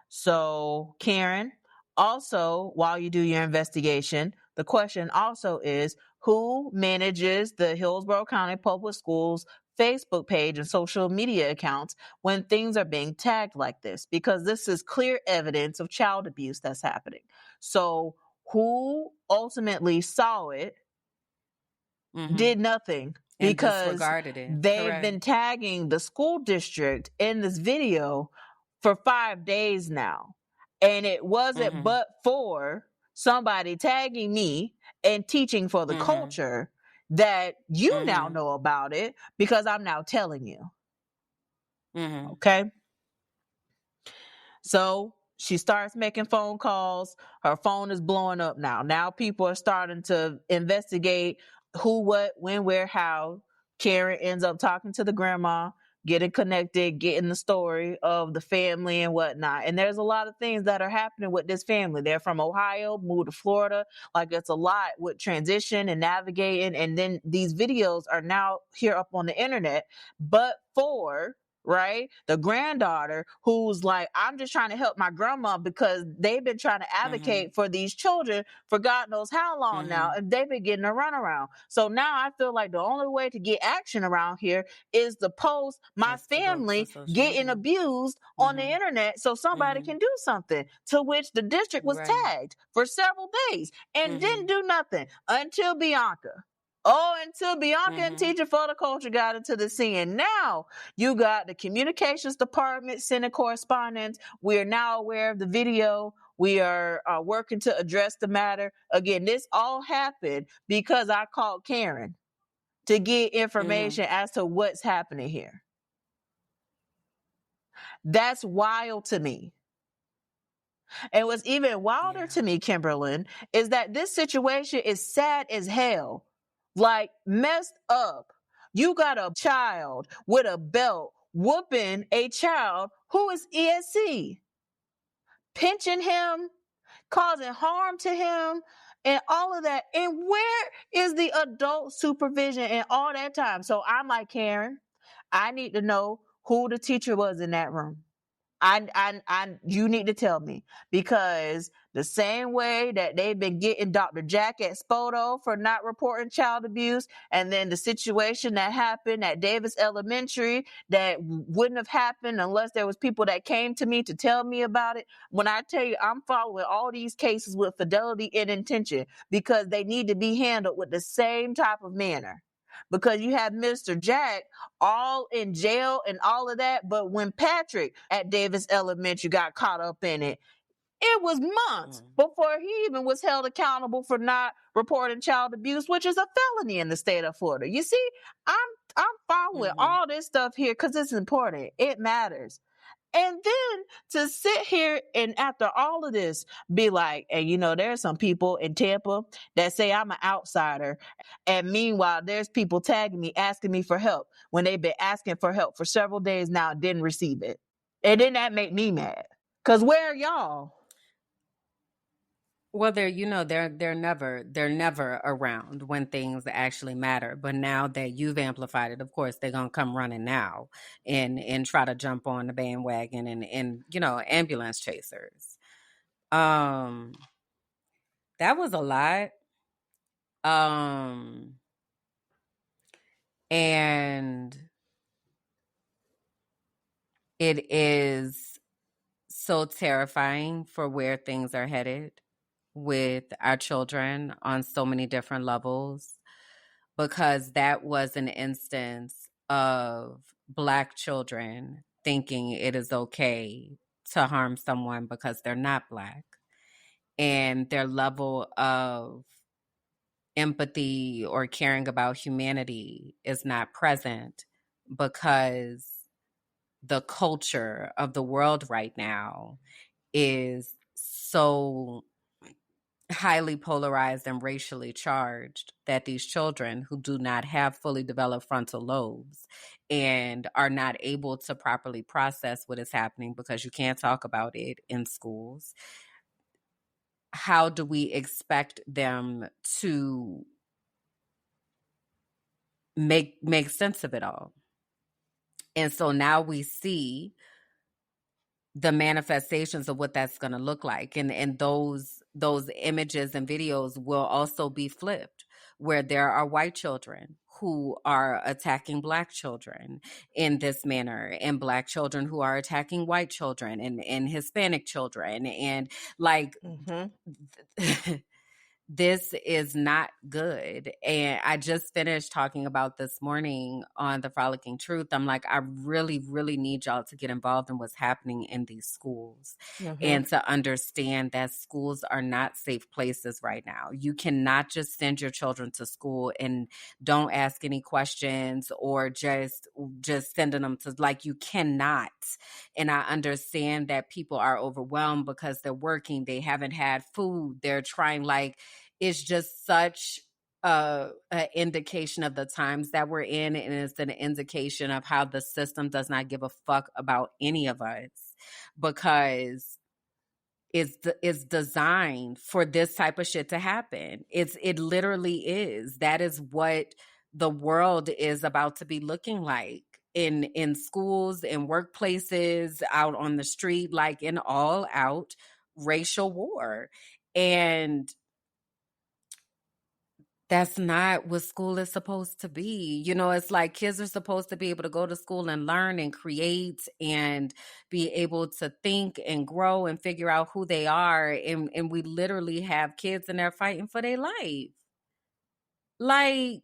So Karen, also, while you do your investigation, the question also is, who manages the Hillsborough County Public Schools Facebook page and social media accounts when things are being tagged like this? Because this is clear evidence of child abuse that's happening. So who ultimately saw it, did nothing, And because disregarded it. they've Correct. been tagging the school district in this video for 5 days now. And it wasn't but for somebody tagging me and teaching for the culture that you now know about it, because I'm now telling you. Okay. So she starts making phone calls. Her phone is blowing up now. Now people are starting to investigate who, what, when, where, how. Karen ends up talking to the grandma, getting connected, getting the story of the family and whatnot. And there's a lot of things that are happening with this family. They're from Ohio, moved to Florida. Like, it's a lot with transition and navigating. And then these videos are now here up on the internet, but for right? The granddaughter who's like, I'm just trying to help my grandma because they've been trying to advocate for these children for God knows how long now, and they've been getting a runaround. So now I feel like the only way to get action around here is to post my family getting abused on the internet so somebody can do something, to which the district was tagged for several days and didn't do nothing until Bianca. Until Bianca and Teacher for the Culture got into the scene. Now you got the communications department sending correspondence. We are now aware of the video. We are working to address the matter. Again, this all happened because I called Karen to get information as to what's happening here. That's wild to me. And what's even wilder to me, Kimberlyn, is that this situation is sad as hell. Like, messed up. You got a child with a belt whooping a child who is ESC, pinching him, causing harm to him, and all of that. And where is the adult supervision in all that time? So I'm like, Karen, I need to know who the teacher was in that room. You need to tell me, because the same way that they've been getting Dr. Jack at Spoto for not reporting child abuse, and then the situation that happened at Davis Elementary that wouldn't have happened unless there was people that came to me to tell me about it. When I tell you, I'm following all these cases with fidelity and intention, because they need to be handled with the same type of manner. Because you have Mr. Jack all in jail and all of that. But when Patrick at Davis Elementary got caught up in it, it was months before he even was held accountable for not reporting child abuse, which is a felony in the state of Florida. You see, I'm following all this stuff here because it's important. It matters. And then to sit here and after all of this be like, and there are some people in Tampa that say I'm an outsider. And meanwhile, there's people tagging me, asking me for help when they've been asking for help for several days now and didn't receive it. And then that make me mad. Because where are y'all? Well, they're never around when things actually matter. But now that you've amplified it, of course, they're gonna come running now and try to jump on the bandwagon and ambulance chasers. That was a lot. And it is so terrifying for where things are headed with our children on so many different levels, because that was an instance of Black children thinking it is okay to harm someone because they're not Black, and their level of empathy or caring about humanity is not present because the culture of the world right now is so highly polarized and racially charged that these children who do not have fully developed frontal lobes and are not able to properly process what is happening because you can't talk about it in schools, how do we expect them to make sense of it all? And so now we see the manifestations of what that's going to look like, and those images and videos will also be flipped, where there are white children who are attacking black children in this manner, and black children who are attacking white children, and Hispanic children, and like this is not good. And I just finished talking about this morning on the Frolicking Truth. I'm like, I really, really need y'all to get involved in what's happening in these schools and to understand that schools are not safe places right now. You cannot just send your children to school and don't ask any questions, or just sending them to, like, you cannot. And I understand that people are overwhelmed because they're working, they haven't had food, they're trying, like, it's just such an indication of the times that we're in, and it's an indication of how the system does not give a fuck about any of us, because it's designed for this type of shit to happen. It literally is. That is what the world is about to be looking like in schools, in workplaces, out on the street, like in all out racial war. And that's not what school is supposed to be. You know, it's like kids are supposed to be able to go to school and learn and create and be able to think and grow and figure out who they are. And we literally have kids and they're fighting for their life. Like,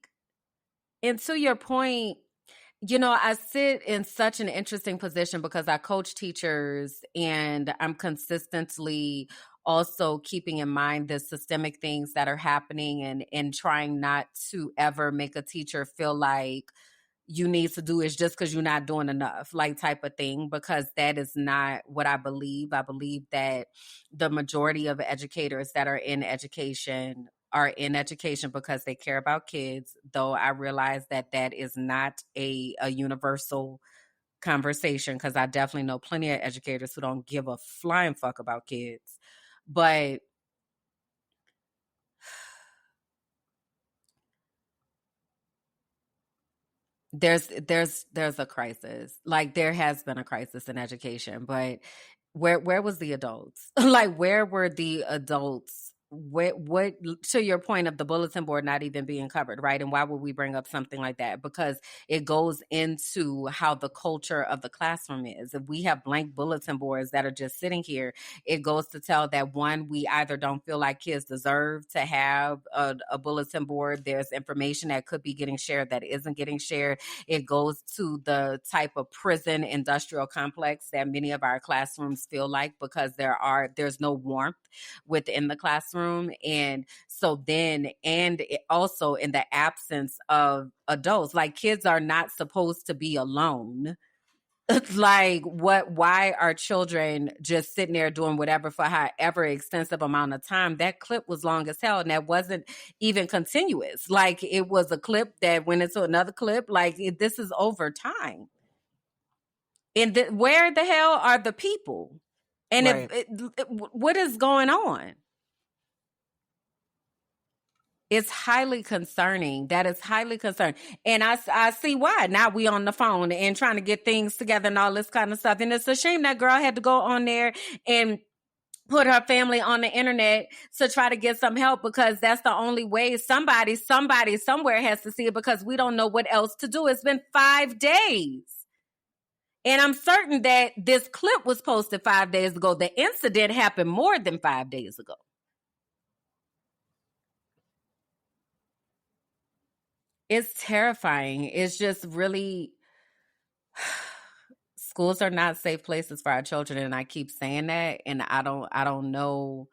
and to your point, you know, I sit in such an interesting position because I coach teachers, and I'm consistently also keeping in mind the systemic things that are happening, and trying not to ever make a teacher feel like you need to do is just because you're not doing enough, like, type of thing, because that is not what I believe. I believe that the majority of educators that are in education because they care about kids, though I realize that that is not a universal conversation, because I definitely know plenty of educators who don't give a flying fuck about kids. But there's a crisis. Like, there has been a crisis in education, but where was the adults? Like, where were the adults? What, to your point of the bulletin board not even being covered, right? And why would we bring up something like that? Because it goes into how the culture of the classroom is. If we have blank bulletin boards that are just sitting here, it goes to tell that, one, we either don't feel like kids deserve to have a bulletin board. There's information that could be getting shared that isn't getting shared. It goes to the type of prison industrial complex that many of our classrooms feel like, because there's no warmth within the classroom. And so then, and also in the absence of adults, like, kids are not supposed to be alone. It's like, why are children just sitting there doing whatever for however extensive amount of time? That clip was long as hell, and that wasn't even continuous. Like, it was a clip that went into another clip. Like, this is over time. And where the hell are the people? And Right. what is going on? It's highly concerning. That is highly concerning. And I see why. Now we on the phone and trying to get things together and all this kind of stuff. And it's a shame that girl had to go on there and put her family on the internet to try to get some help, because that's the only way somebody somewhere has to see it, because we don't know what else to do. It's been 5 days. And I'm certain that this clip was posted 5 days ago. The incident happened more than 5 days ago. It's terrifying. It's just really, schools are not safe places for our children, and I keep saying that, and I don't know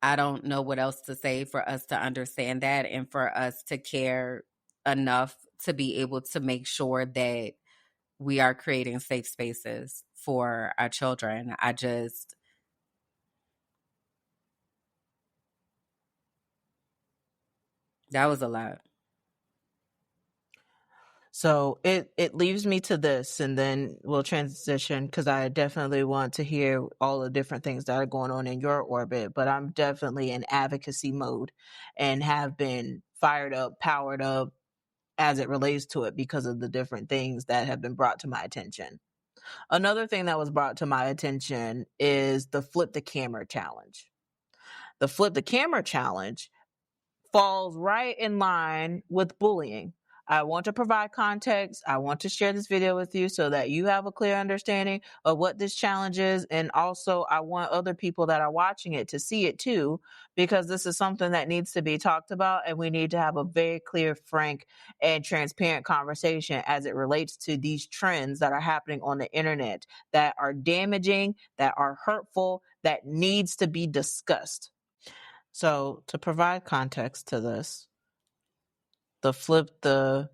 what else to say for us to understand that, and for us to care enough to be able to make sure that we are creating safe spaces for our children. That was a lot. So it leaves me to this, and then we'll transition because I definitely want to hear all the different things that are going on in your orbit. But I'm definitely in advocacy mode and have been fired up, powered up as it relates to it because of the different things that have been brought to my attention. Another thing that was brought to my attention is the flip the camera challenge. The flip the camera challenge falls right in line with bullying. I want to provide context. I want to share this video with you so that you have a clear understanding of what this challenge is. And also, I want other people that are watching it to see it too, because this is something that needs to be talked about. And we need to have a very clear, frank, and transparent conversation as it relates to these trends that are happening on the internet that are damaging, that are hurtful, that needs to be discussed. So to provide context to this, the flip the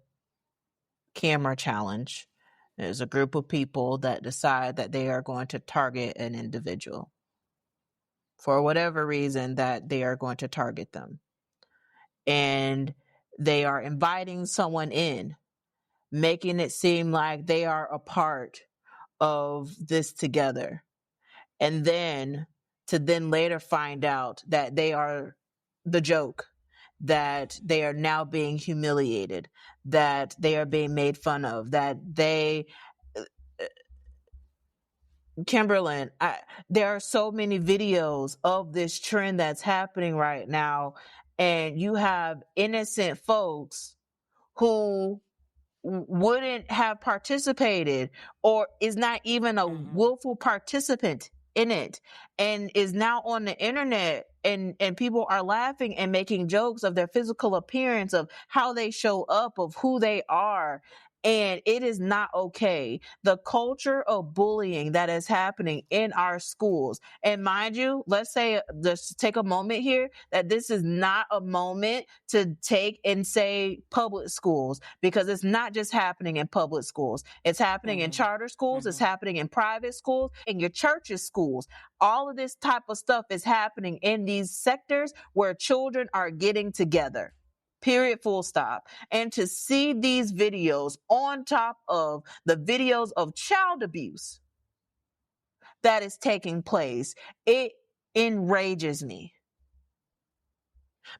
camera challenge is a group of people that decide that they are going to target an individual for whatever reason that they are going to target them. And they are inviting someone in, making it seem like they are a part of this together. And then to then later find out that they are the joke, that they are now being humiliated, that they are being made fun of, that they, Kimberlyn, there are so many videos of this trend that's happening right now, and you have innocent folks who wouldn't have participated or is not even a willful participant in it and is now on the internet, and people are laughing and making jokes of their physical appearance, of how they show up, of who they are. And it is not okay. The culture of bullying that is happening in our schools. And mind you, let's say, let's take a moment here that this is not a moment to take and say public schools, because it's not just happening in public schools. It's happening in charter schools. It's happening in private schools, in your church's schools. All of this type of stuff is happening in these sectors where children are getting together. Period, full stop. And to see these videos on top of the videos of child abuse that is taking place, it enrages me.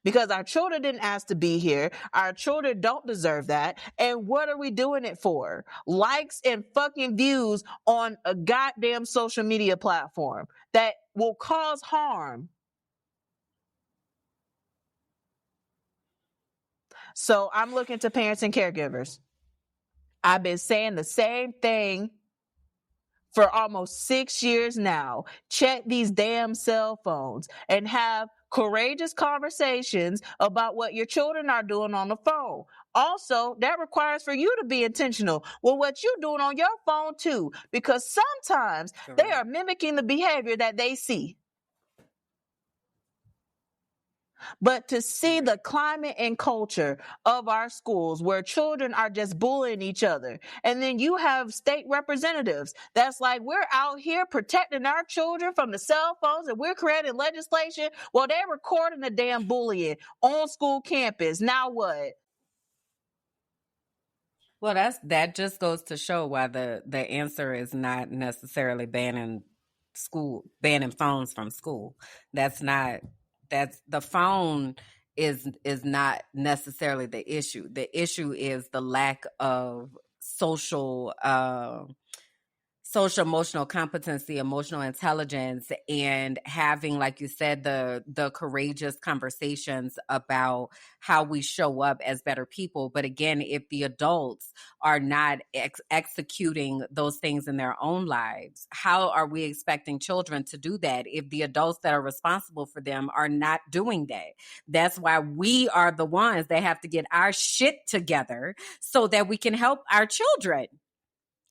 Because our children didn't ask to be here. Our children don't deserve that. And what are we doing it for? Likes and fucking views on a goddamn social media platform that will cause harm. So I'm looking to parents and caregivers. I've been saying the same thing for almost 6 years now. Check these damn cell phones and have courageous conversations about what your children are doing on the phone. Also, that requires for you to be intentional with what you're doing on your phone too, because sometimes they are mimicking the behavior that they see. But to see the climate and culture of our schools where children are just bullying each other. And then you have state representatives that's like, we're out here protecting our children from the cell phones and we're creating legislation. Well, they're recording the damn bullying on school campus. Now what? Well, that just goes to show why the answer is not necessarily banning phones from school. That's the phone is not necessarily the issue. The issue is the lack of social emotional competency, emotional intelligence, and having, like you said, the courageous conversations about how we show up as better people. But again, if the adults are not executing those things in their own lives, how are we expecting children to do that if the adults that are responsible for them are not doing that? That's why we are the ones that have to get our shit together so that we can help our children.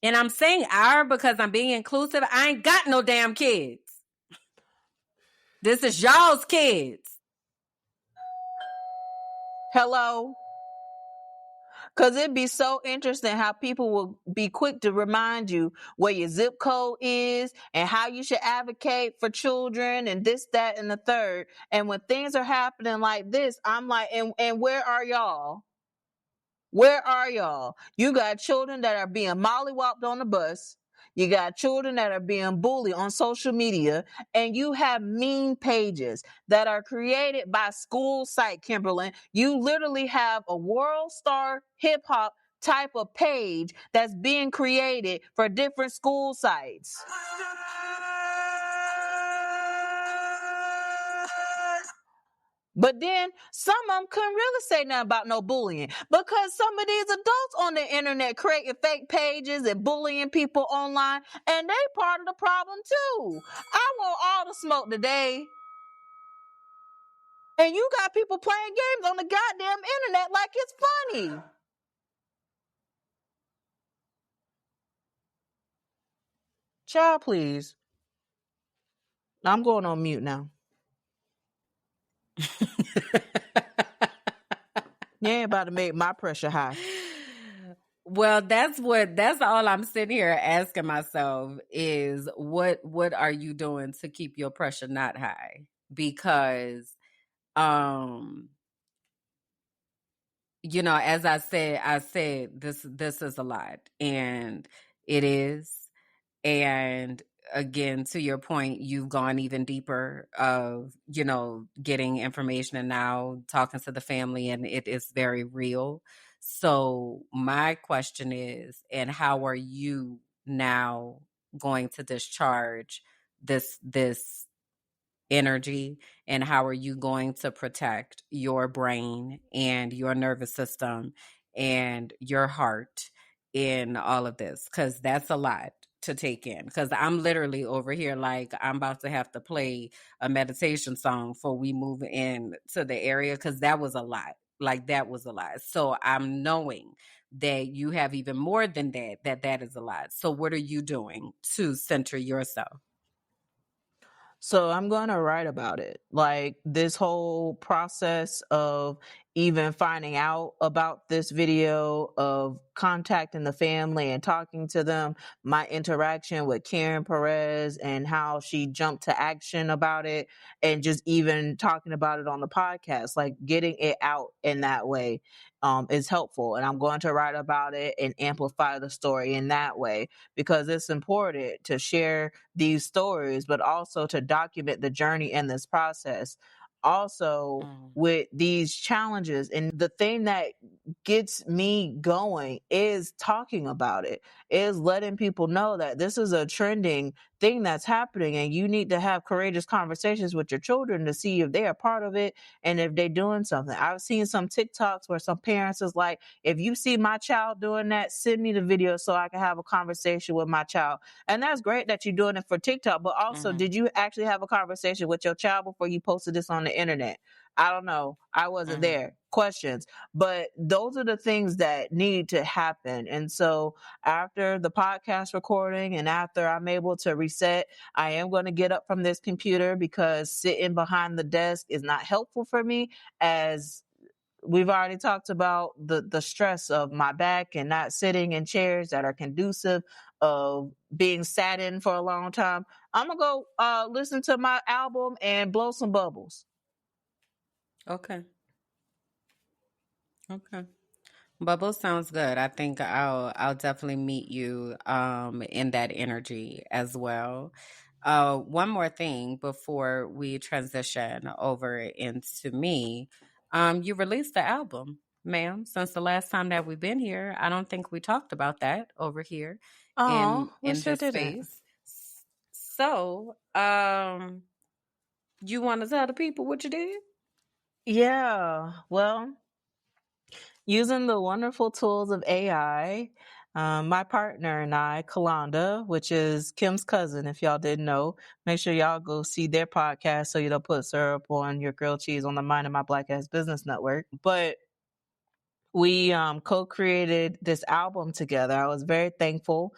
And I'm saying our because I'm being inclusive. I ain't got no damn kids. This is y'all's kids. Hello? Because it'd be so interesting how people will be quick to remind you where your zip code is and how you should advocate for children and this, that, and the third. And when things are happening like this, I'm like, and where are y'all? Where are y'all? You got children that are being mollywopped on the bus. You got children that are being bullied on social media, and you have meme pages that are created by school site, Kimberlyn. You literally have a world star hip hop type of page that's being created for different school sites. But then some of them couldn't really say nothing about no bullying because some of these adults on the internet creating fake pages and bullying people online, and they part of the problem too. I want all the smoke today. And you got people playing games on the goddamn internet like it's funny. Child, please. I'm going on mute now. You ain't about to make my pressure high. Well, that's all I'm sitting here asking myself is what are you doing to keep your pressure not high? Because as I said this is a lot, and it is. And again, to your point, you've gone even deeper of, getting information and now talking to the family, and it is very real. So my question is, and how are you now going to discharge this energy, and how are you going to protect your brain and your nervous system and your heart in all of this? Because that's a lot to take in, because I'm literally over here like I'm about to have to play a meditation song before we move in to the area, because that was a lot. Like, that was a lot. So I'm knowing that you have even more than that is a lot. So what are you doing to center yourself? So I'm going to write about it. Like, this whole process of even finding out about this video, of contacting the family and talking to them, my interaction with Karen Perez and how she jumped to action about it, and just even talking about it on the podcast, like getting it out in that way is helpful. And I'm going to write about it and amplify the story in that way, because it's important to share these stories, but also to document the journey in this process. Also, with these challenges, and the thing that gets me going is talking about it, is letting people know that this is a trending thing that's happening, and you need to have courageous conversations with your children to see if they are part of it and if they're doing something. I've seen some TikToks where some parents is like, if you see my child doing that, send me the video so I can have a conversation with my child. And that's great that you're doing it for TikTok, but also, did you actually have a conversation with your child before you posted this on the internet? I don't know. I wasn't there. Questions. But those are the things that need to happen. And so after the podcast recording and after I'm able to reset, I am going to get up from this computer, because sitting behind the desk is not helpful for me, as we've already talked about the stress of my back and not sitting in chairs that are conducive of being sat in for a long time. I'm going to go listen to my album and blow some bubbles. Okay. Bubble sounds good. I think I'll definitely meet you in that energy as well. One more thing before we transition over into me. You released the album, ma'am. Since the last time that we've been here, I don't think we talked about that over here in sure this didn't. space. So, you want to tell the people what you did? Yeah, well, using the wonderful tools of AI, my partner and I, Kalanda, which is Kim's cousin, if y'all didn't know, make sure y'all go see their podcast so you don't put syrup on your grilled cheese on the Mind of My Black Ass Business Network. But we co-created this album together. I was very thankful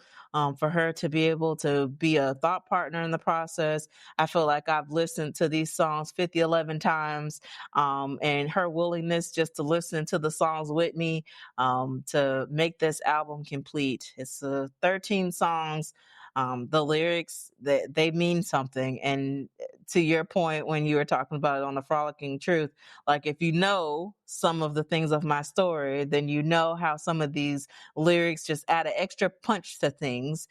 for her to be able to be a thought partner in the process. I feel like I've listened to these songs 50, 11 times, and her willingness just to listen to the songs with me to make this album complete. It's 13 songs. The lyrics, they mean something, and to your point when you were talking about it on the Frolicking Truth, like if you know some of the things of my story, then you know how some of these lyrics just add an extra punch to things,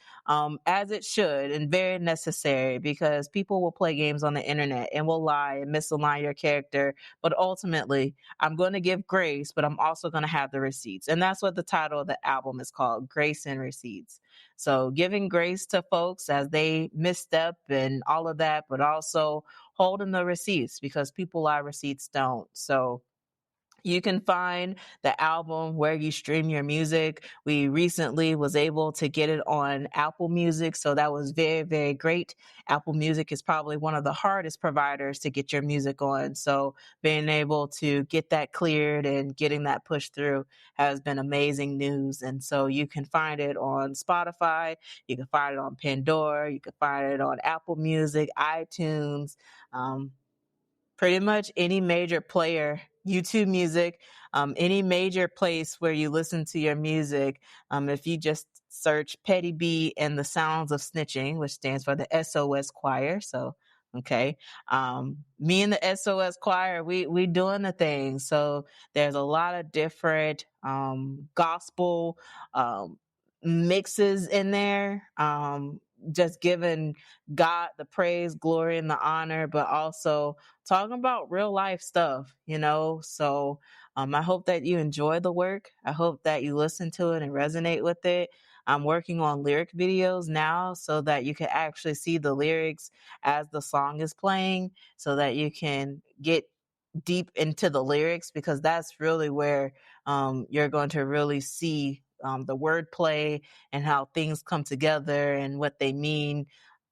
as it should, and very necessary, because people will play games on the internet and will lie and misalign your character. But ultimately, I'm going to give grace, but I'm also going to have the receipts. And that's what the title of the album is called, Grace and Receipts. So giving grace to folks as they misstep and all of that, but also holding the receipts, because people lie, receipts don't. So you can find the album where you stream your music. We recently was able to get it on Apple Music, so that was very, very great. Apple Music is probably one of the hardest providers to get your music on. So being able to get that cleared and getting that pushed through has been amazing news. And so you can find it on Spotify, you can find it on Pandora, you can find it on Apple Music, iTunes, pretty much any major player, YouTube Music, any major place where you listen to your music. If you just search Petty B and the Sounds of Snitching, which stands for the SOS Choir. So, okay. Me and the SOS Choir, we doing the thing. So there's a lot of different gospel mixes in there. Just giving God the praise, glory, and the honor, but also talking about real life stuff, you know? So I hope that you enjoy the work. I hope that you listen to it and resonate with it. I'm working on lyric videos now so that you can actually see the lyrics as the song is playing, so that you can get deep into the lyrics, because that's really where you're going to really see the wordplay and how things come together and what they mean.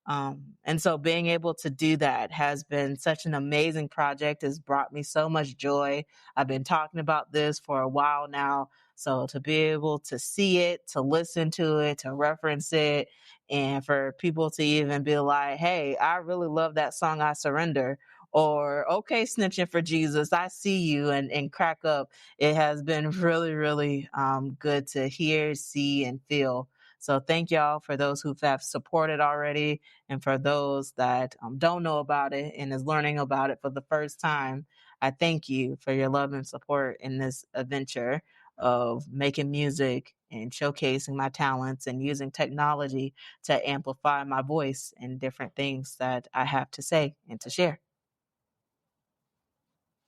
And so being able to do that has been such an amazing project. It's brought me so much joy. I've been talking about this for a while now. So to be able to see it, to listen to it, to reference it, and for people to even be like, hey, I really love that song, I Surrender. Or, okay, snitching for Jesus, I see you, and crack up. It has been really, really good to hear, see, and feel. So thank y'all for those who have supported already, and for those that don't know about it and is learning about it for the first time. I thank you for your love and support in this adventure of making music and showcasing my talents and using technology to amplify my voice and different things that I have to say and to share.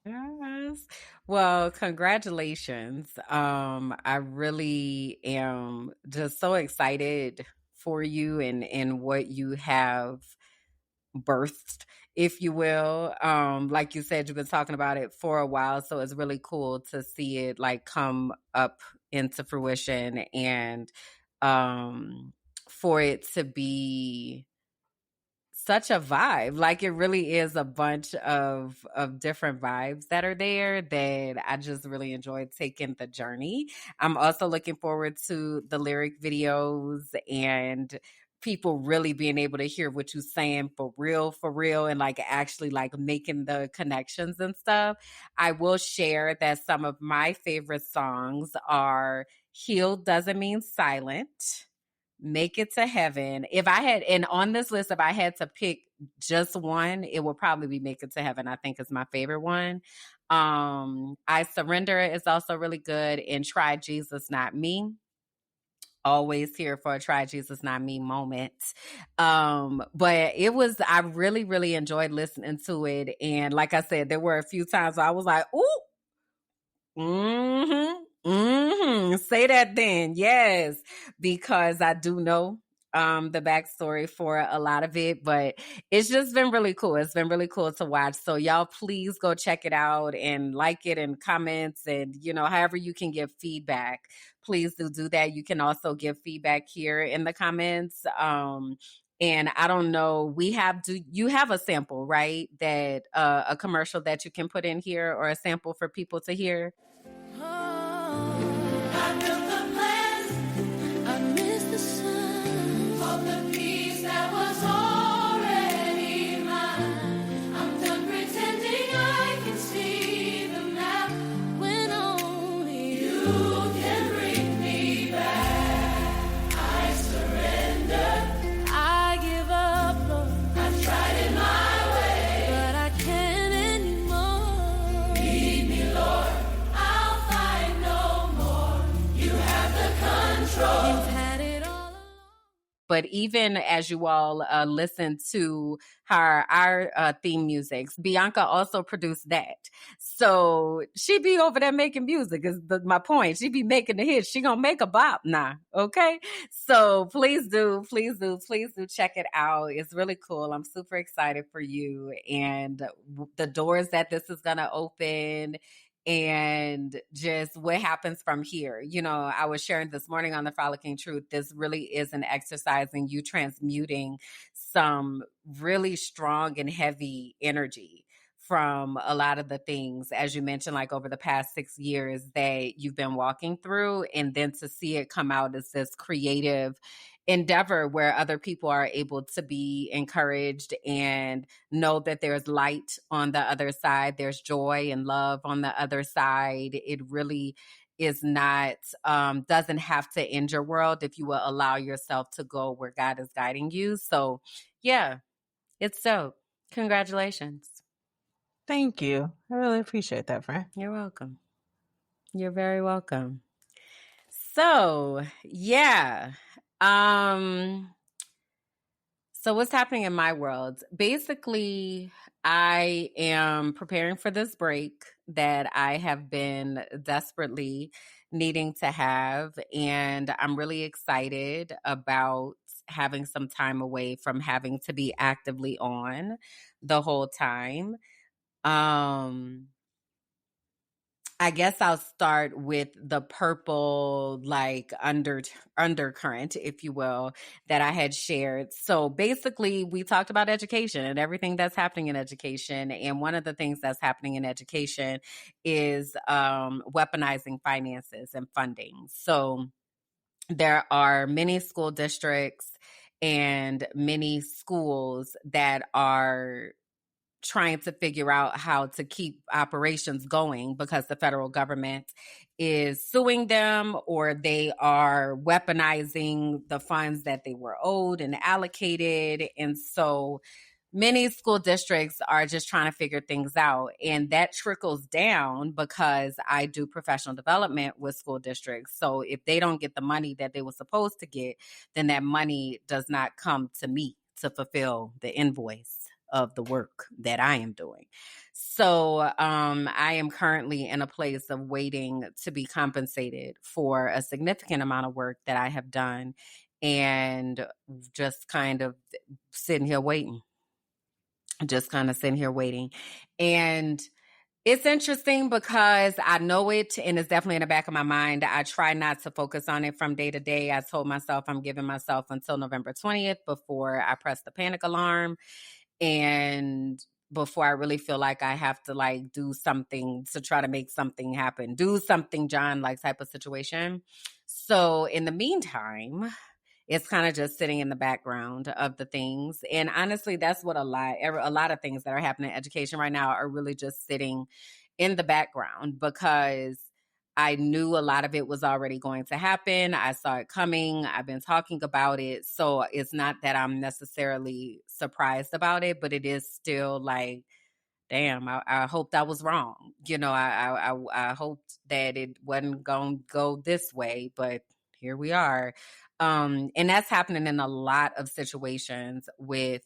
Yes. Well, congratulations. I really am just so excited for you and what you have birthed, if you will. Like you said, you've been talking about it for a while, so it's really cool to see it like come up into fruition, and for it to be such a vibe. Like it really is a bunch of different vibes that are there that I just really enjoyed taking the journey. I'm also looking forward to the lyric videos and people really being able to hear what you're saying for real, and like actually like making the connections and stuff. I will share that some of my favorite songs are Healed Doesn't Mean Silent, Make It to Heaven. If I had, and on this list, if I had to pick just one, it would probably be Make It to Heaven. I think is my favorite one. I Surrender is also really good, and Try Jesus Not Me. Always here for a Try Jesus Not Me moment. But it was, I really, really enjoyed listening to it. And like I said, there were a few times where I was like, ooh, say that then. Yes, because I do know the backstory for a lot of it, but it's just been really cool. It's been really cool to watch. So y'all please go check it out and like it and comments, and you know, however you can give feedback, please do that. You can also give feedback here in the comments. And I don't know, do you have a sample, right? That a commercial that you can put in here, or a sample for people to hear? I built the plans, I missed the sun of the peace that was already mine. I'm done pretending I can see the map when only you can bring me back. I surrender, I give up, Lord. I've tried it my way. But even as you all listen to our theme music, Bianca also produced that. So she be over there making music is my point. She be making the hits. She gonna make a bop now. Okay. So please do check it out. It's really cool. I'm super excited for you and the doors that this is gonna open and just what happens from here. You know, I was sharing this morning on the Frolicking Truth. This really is an exercise in you transmuting some really strong and heavy energy from a lot of the things, as you mentioned, like over the past 6 years that you've been walking through, and then to see it come out as this creative endeavor where other people are able to be encouraged and know that there's light on the other side, there's joy and love on the other side. It really is not doesn't have to end your world if you will allow yourself to go where God is guiding you. So yeah, it's dope. Congratulations. Thank you. I really appreciate that, friend. You're welcome. You're very welcome. So yeah. So what's happening in my world? Basically, I am preparing for this break that I have been desperately needing to have. And I'm really excited about having some time away from having to be actively on the whole time. I guess I'll start with the purple, like undercurrent, if you will, that I had shared. So basically, we talked about education and everything that's happening in education. And one of the things that's happening in education is weaponizing finances and funding. So there are many school districts and many schools that are trying to figure out how to keep operations going because the federal government is suing them or they are weaponizing the funds that they were owed and allocated. And so many school districts are just trying to figure things out. And that trickles down because I do professional development with school districts. So if they don't get the money that they were supposed to get, then that money does not come to me to fulfill the invoice of the work that I am doing. So I am currently in a place of waiting to be compensated for a significant amount of work that I have done and just kind of sitting here waiting. And it's interesting because I know it and it's definitely in the back of my mind. I try not to focus on it from day to day. I told myself I'm giving myself until November 20th before I press the panic alarm. And before I really feel like I have to like do something to try to make something happen, do something, John, like type of situation. So in the meantime, it's kind of just sitting in the background of the things. And honestly, that's what a lot of things that are happening in education right now are really just sitting in the background because I knew a lot of it was already going to happen. I saw it coming. I've been talking about it. So it's not that I'm necessarily surprised about it, but it is still like, damn, I hoped I was wrong. You know, I hoped that it wasn't going to go this way, but here we are. And that's happening in a lot of situations with,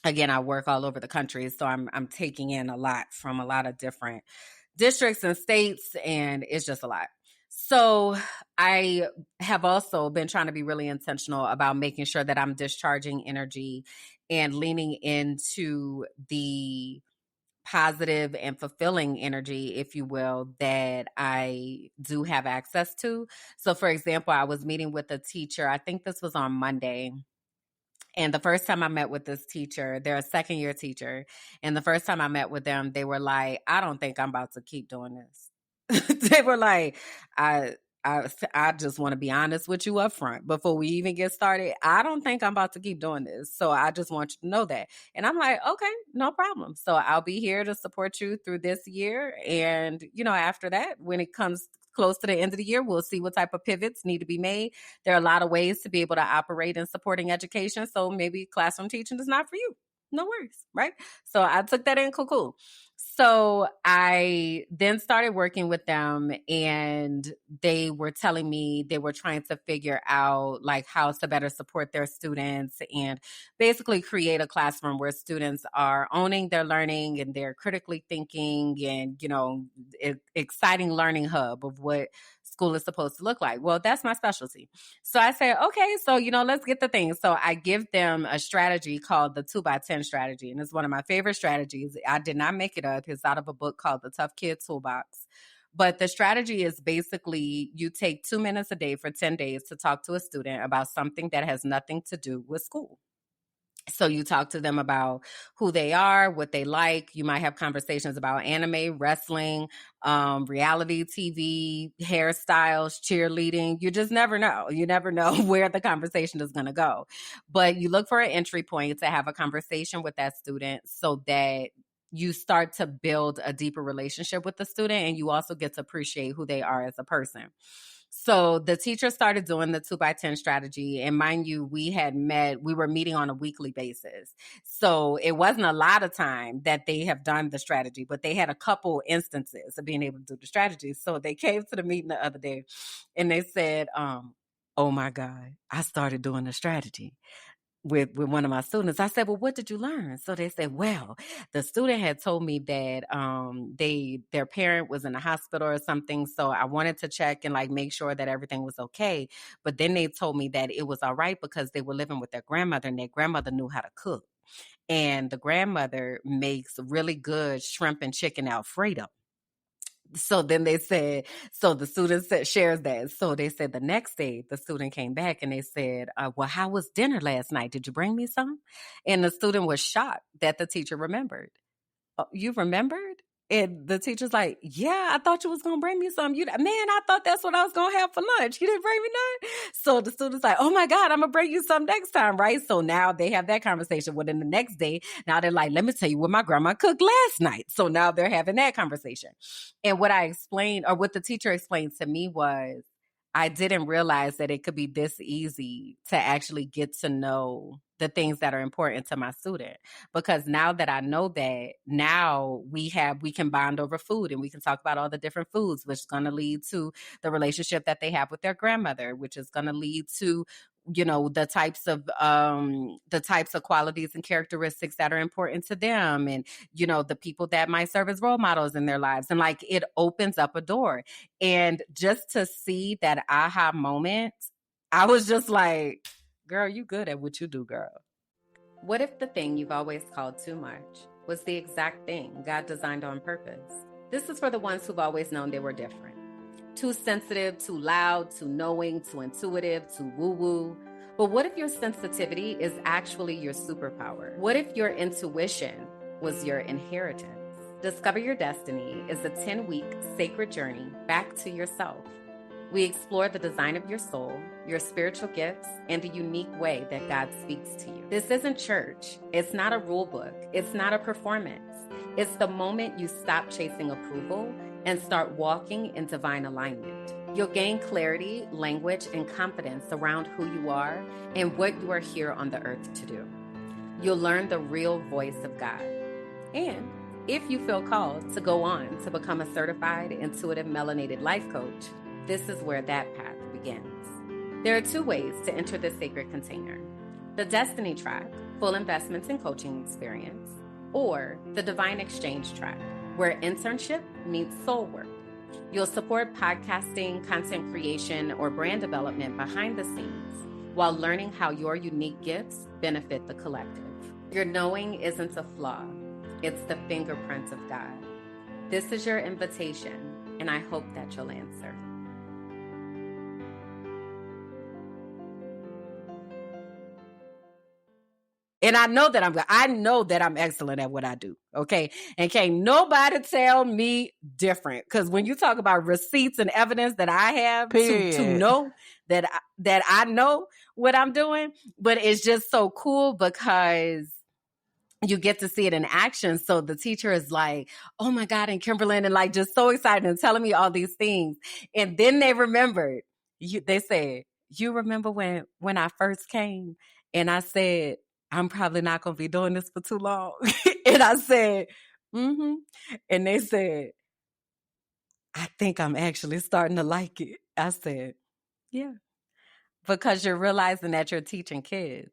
again, I work all over the country. So I'm taking in a lot from a lot of different districts and states, and it's just a lot. So I have also been trying to be really intentional about making sure that I'm discharging energy and leaning into the positive and fulfilling energy, if you will, that I do have access to. So for example, I was meeting with a teacher, I think this was on Monday. And the first time I met with this teacher, they're a second year teacher. And the first time I met with them, they were like, I don't think I'm about to keep doing this. They were like, I just want to be honest with you up front before we even get started. I don't think I'm about to keep doing this. So I just want you to know that. And I'm like, okay, no problem. So I'll be here to support you through this year. And, you know, after that, when it comes close to the end of the year, we'll see what type of pivots need to be made. There are a lot of ways to be able to operate in supporting education. So maybe classroom teaching is not for you. No worries, right? So I took that in, cool. So I then started working with them, and they were telling me they were trying to figure out like how to better support their students and basically create a classroom where students are owning their learning and they're critically thinking and, exciting learning hub of what school is supposed to look like. Well, that's my specialty. So I said, okay, so, let's get the thing. So I give them a strategy called the 2x10 strategy. And it's one of my favorite strategies. I did not make it up. It's out of a book called The Tough Kid Toolbox. But the strategy is basically you take 2 minutes a day for 10 days to talk to a student about something that has nothing to do with school. So you talk to them about who they are, what they like. You might have conversations about anime, wrestling, reality TV, hairstyles, cheerleading. You just never know. You never know where the conversation is going to go. But you look for an entry point to have a conversation with that student so that you start to build a deeper relationship with the student, and you also get to appreciate who they are as a person. So the teacher started doing the 2x10 strategy. And mind you, we were meeting on a weekly basis. So it wasn't a lot of time that they have done the strategy, but they had a couple instances of being able to do the strategy. So they came to the meeting the other day and they said, oh my God, I started doing the strategy with one of my students. I said, well, what did you learn? So they said, well, the student had told me that their parent was in the hospital or something. So I wanted to check and like make sure that everything was okay. But then they told me that it was all right because they were living with their grandmother and their grandmother knew how to cook. And the grandmother makes really good shrimp and chicken Alfredo. So then they said, so the student shares that. So they said the next day, the student came back and they said, well, how was dinner last night? Did you bring me some? And the student was shocked that the teacher remembered. Oh, you remembered? And the teacher's like, yeah, I thought you was going to bring me some. I thought that's what I was going to have for lunch. You didn't bring me none? So the student's like, oh my God, I'm going to bring you some next time, right? So now they have that conversation. Well, then the next day, now they're like, let me tell you what my grandma cooked last night. So now they're having that conversation. And what I explained, or what the teacher explained to me was, I didn't realize that it could be this easy to actually get to know the things that are important to my student. Because now that I know that, now we can bond over food and we can talk about all the different foods, which is going to lead to the relationship that they have with their grandmother, which is going to lead to the types of qualities and characteristics that are important to them, and the people that might serve as role models in their lives, and like it opens up a door. And just to see that aha moment, I was just like, girl, you good at what you do, girl. What if the thing you've always called too much was the exact thing God designed on purpose? This is for the ones who've always known they were different. Too sensitive, too loud, too knowing, too intuitive, too woo-woo. But what if your sensitivity is actually your superpower? What if your intuition was your inheritance? Discover Your Destiny is a 10-week sacred journey back to yourself. We explore the design of your soul, your spiritual gifts, and the unique way that God speaks to you. This isn't church. It's not a rule book. It's not a performance. It's the moment you stop chasing approval and start walking in divine alignment. You'll gain clarity, language, and confidence around who you are and what you are here on the earth to do. You'll learn the real voice of God. And if you feel called to go on to become a certified intuitive melanated life coach, this is where that path begins. There are 2 ways to enter this sacred container: the Destiny track, full investments and coaching experience, or the Divine Exchange track, where internship meets soul work. You'll support podcasting, content creation, or brand development behind the scenes while learning how your unique gifts benefit the collective. Your knowing isn't a flaw. It's the fingerprint of God. This is your invitation, and I hope that you'll answer. And I know that I'm excellent at what I do. Okay. And can't nobody tell me different. Because when you talk about receipts and evidence that I have to know that I know what I'm doing, but it's just so cool because you get to see it in action. So the teacher is like, oh my God, and Kimberlyn, and like just so excited and telling me all these things. And then they remembered, they said, you remember when I first came and I said, I'm probably not going to be doing this for too long. And I said, Mm-hmm. And they said, I think I'm actually starting to like it. I said, yeah, because you're realizing that you're teaching kids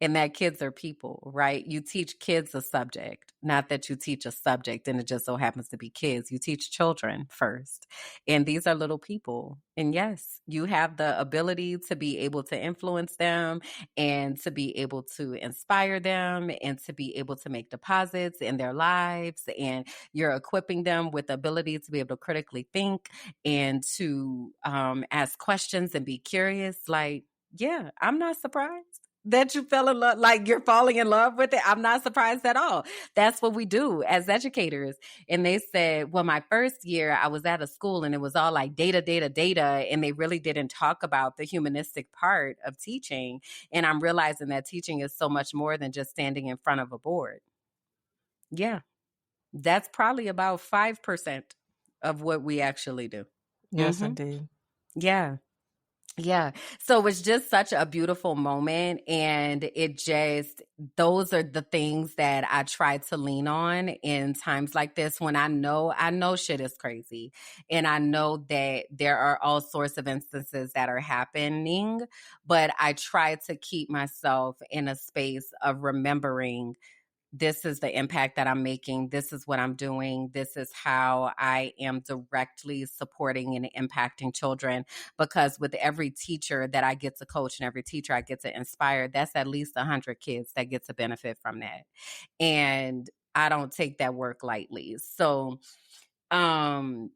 and that kids are people, right? You teach kids a subject, not that you teach a subject and it just so happens to be kids. You teach children first. And these are little people. And yes, you have the ability to be able to influence them and to be able to inspire them and to be able to make deposits in their lives. And you're equipping them with the ability to be able to critically think and to ask questions and be curious. Like, yeah, I'm not surprised that you fell in love, like you're falling in love with it. I'm not surprised at all. That's what we do as educators. And they said, well, my first year I was at a school and it was all like data, data, data. And they really didn't talk about the humanistic part of teaching. And I'm realizing that teaching is so much more than just standing in front of a board. Yeah, that's probably about 5% of what we actually do. Yes, indeed. Yeah. Yeah. So it's just such a beautiful moment. And those are the things that I try to lean on in times like this when I know shit is crazy. And I know that there are all sorts of instances that are happening, but I try to keep myself in a space of remembering this is the impact that I'm making. This is what I'm doing. This is how I am directly supporting and impacting children. Because with every teacher that I get to coach and every teacher I get to inspire, that's at least 100 kids that get to benefit from that. And I don't take that work lightly. So, um,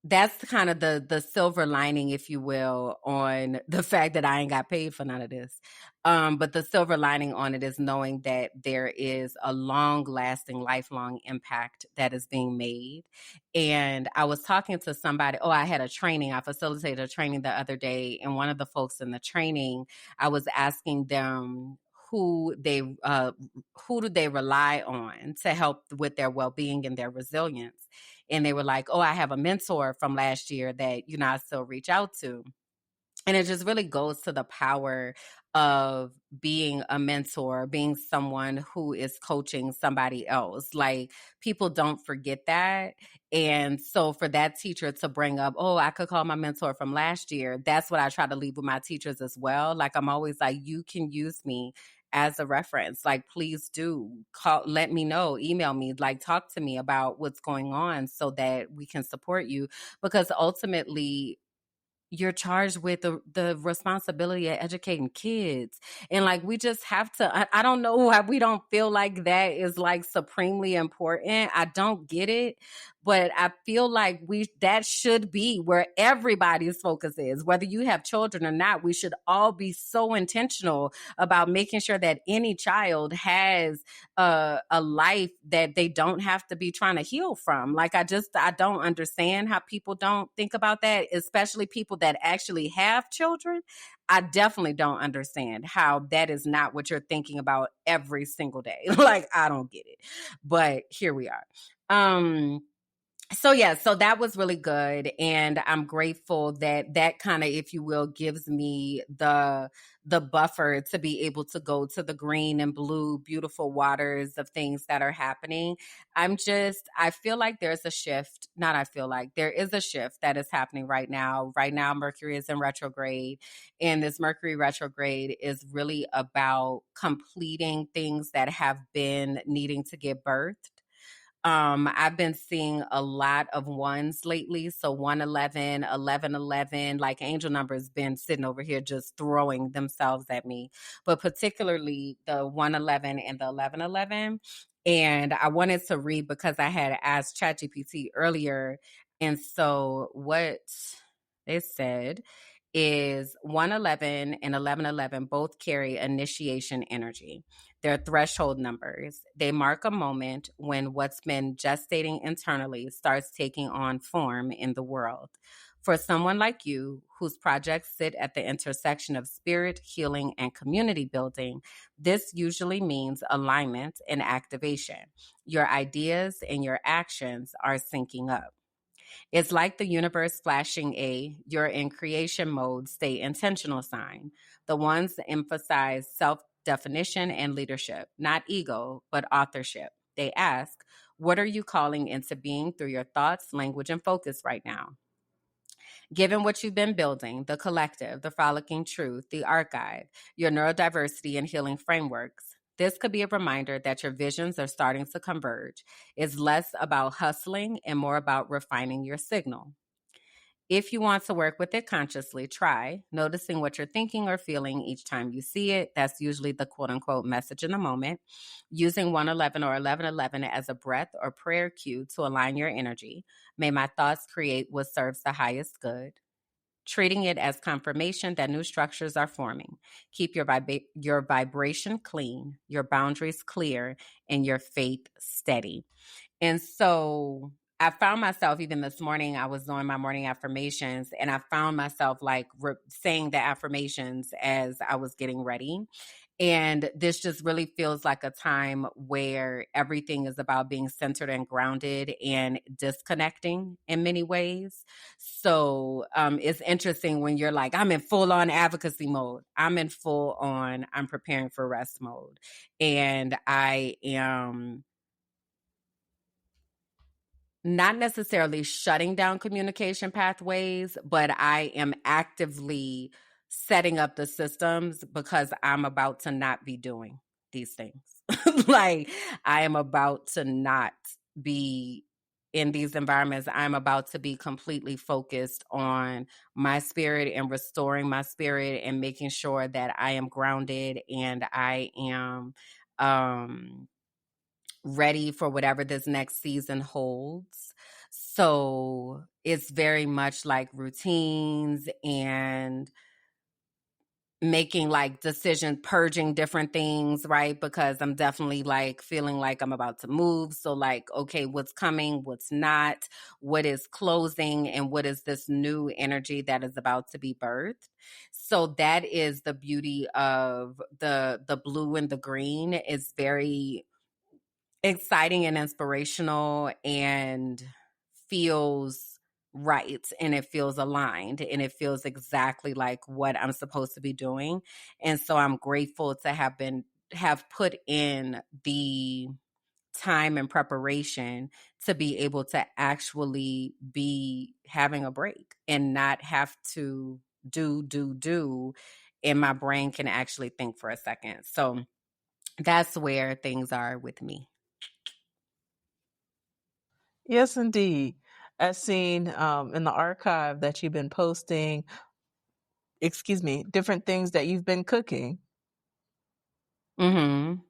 that's kind of the silver lining, if you will, on the fact that I ain't got paid for none of this. But the silver lining on it is knowing that there is a long lasting, lifelong impact that is being made. And I was talking to somebody, I had a training. I facilitated a training the other day. And one of the folks in the training, I was asking them who do they rely on to help with their well-being and their resilience. And they were like, I have a mentor from last year that, I still reach out to. And it just really goes to the power of being a mentor, being someone who is coaching somebody else. Like, people don't forget that. And so for that teacher to bring up, I could call my mentor from last year, that's what I try to leave with my teachers as well. Like, I'm always like, you can use me as a reference. Like, please do call, let me know, email me, like, talk to me about what's going on so that we can support you. Because ultimately, you're charged with the responsibility of educating kids. And like, we just have to, I don't know why we don't feel like that is like supremely important. I don't get it, but I feel like that should be where everybody's focus is. Whether you have children or not, we should all be so intentional about making sure that any child has a life that they don't have to be trying to heal from. Like, I don't understand how people don't think about that, especially people that actually have children. I definitely don't understand how that is not what you're thinking about every single day. Like, I don't get it, but here we are. So that was really good. And I'm grateful that kind of, if you will, gives me the buffer to be able to go to the green and blue, beautiful waters of things that are happening. I feel like there's a shift. Not I feel like there is a shift that is happening right now. Right now, Mercury is in retrograde. And this Mercury retrograde is really about completing things that have been needing to get birthed. I've been seeing a lot of ones lately. So 111, 1111, like angel numbers been sitting over here just throwing themselves at me, but particularly the 111 and the 1111. And I wanted to read because I had asked ChatGPT earlier. And so what it said is 111 and 1111 both carry initiation energy. They're threshold numbers. They mark a moment when what's been gestating internally starts taking on form in the world. For someone like you, whose projects sit at the intersection of spirit, healing, and community building, this usually means alignment and activation. Your ideas and your actions are syncing up. It's like the universe flashing you're in creation mode, stay intentional sign. The ones that emphasize self-definition and leadership, not ego, but authorship. They ask, What are you calling into being through your thoughts, language, and focus right now? Given what you've been building, the collective, the frolicking truth, the archive, your neurodiversity and healing frameworks, this could be a reminder that your visions are starting to converge. It's less about hustling and more about refining your signal. If you want to work with it consciously, try noticing what you're thinking or feeling each time you see it. That's usually the quote unquote message in the moment. Using 111 or 1111 as a breath or prayer cue to align your energy. May my thoughts create what serves the highest good. Treating it as confirmation that new structures are forming. Keep your vibration clean, your boundaries clear, and your faith steady. And so I found myself, even this morning, I was doing my morning affirmations, and I found myself like saying the affirmations as I was getting ready. And this just really feels like a time where everything is about being centered and grounded and disconnecting in many ways. So it's interesting when you're like, I'm in full on advocacy mode. I'm in full on, I'm preparing for rest mode. And I am not necessarily shutting down communication pathways, but I am actively setting up the systems because I'm about to not be doing these things. Like, I am about to not be in these environments. I'm about to be completely focused on my spirit and restoring my spirit and making sure that I am grounded and I am ready for whatever this next season holds. So it's very much like routines and making like decisions, purging different things, right? Because I'm definitely like feeling like I'm about to move. So like, okay, what's coming, what's not, what is closing, and what is this new energy that is about to be birthed. So that is the beauty of the blue and the green. Is very exciting and inspirational and feels right, and it feels aligned, and it feels exactly like what I'm supposed to be doing. And so I'm grateful to have put in the time and preparation to be able to actually be having a break and not have to do, and my brain can actually think for a second. So that's where things are with me. Yes, indeed. I've seen in the archive that you've been posting, different things that you've been cooking. Mm-hmm.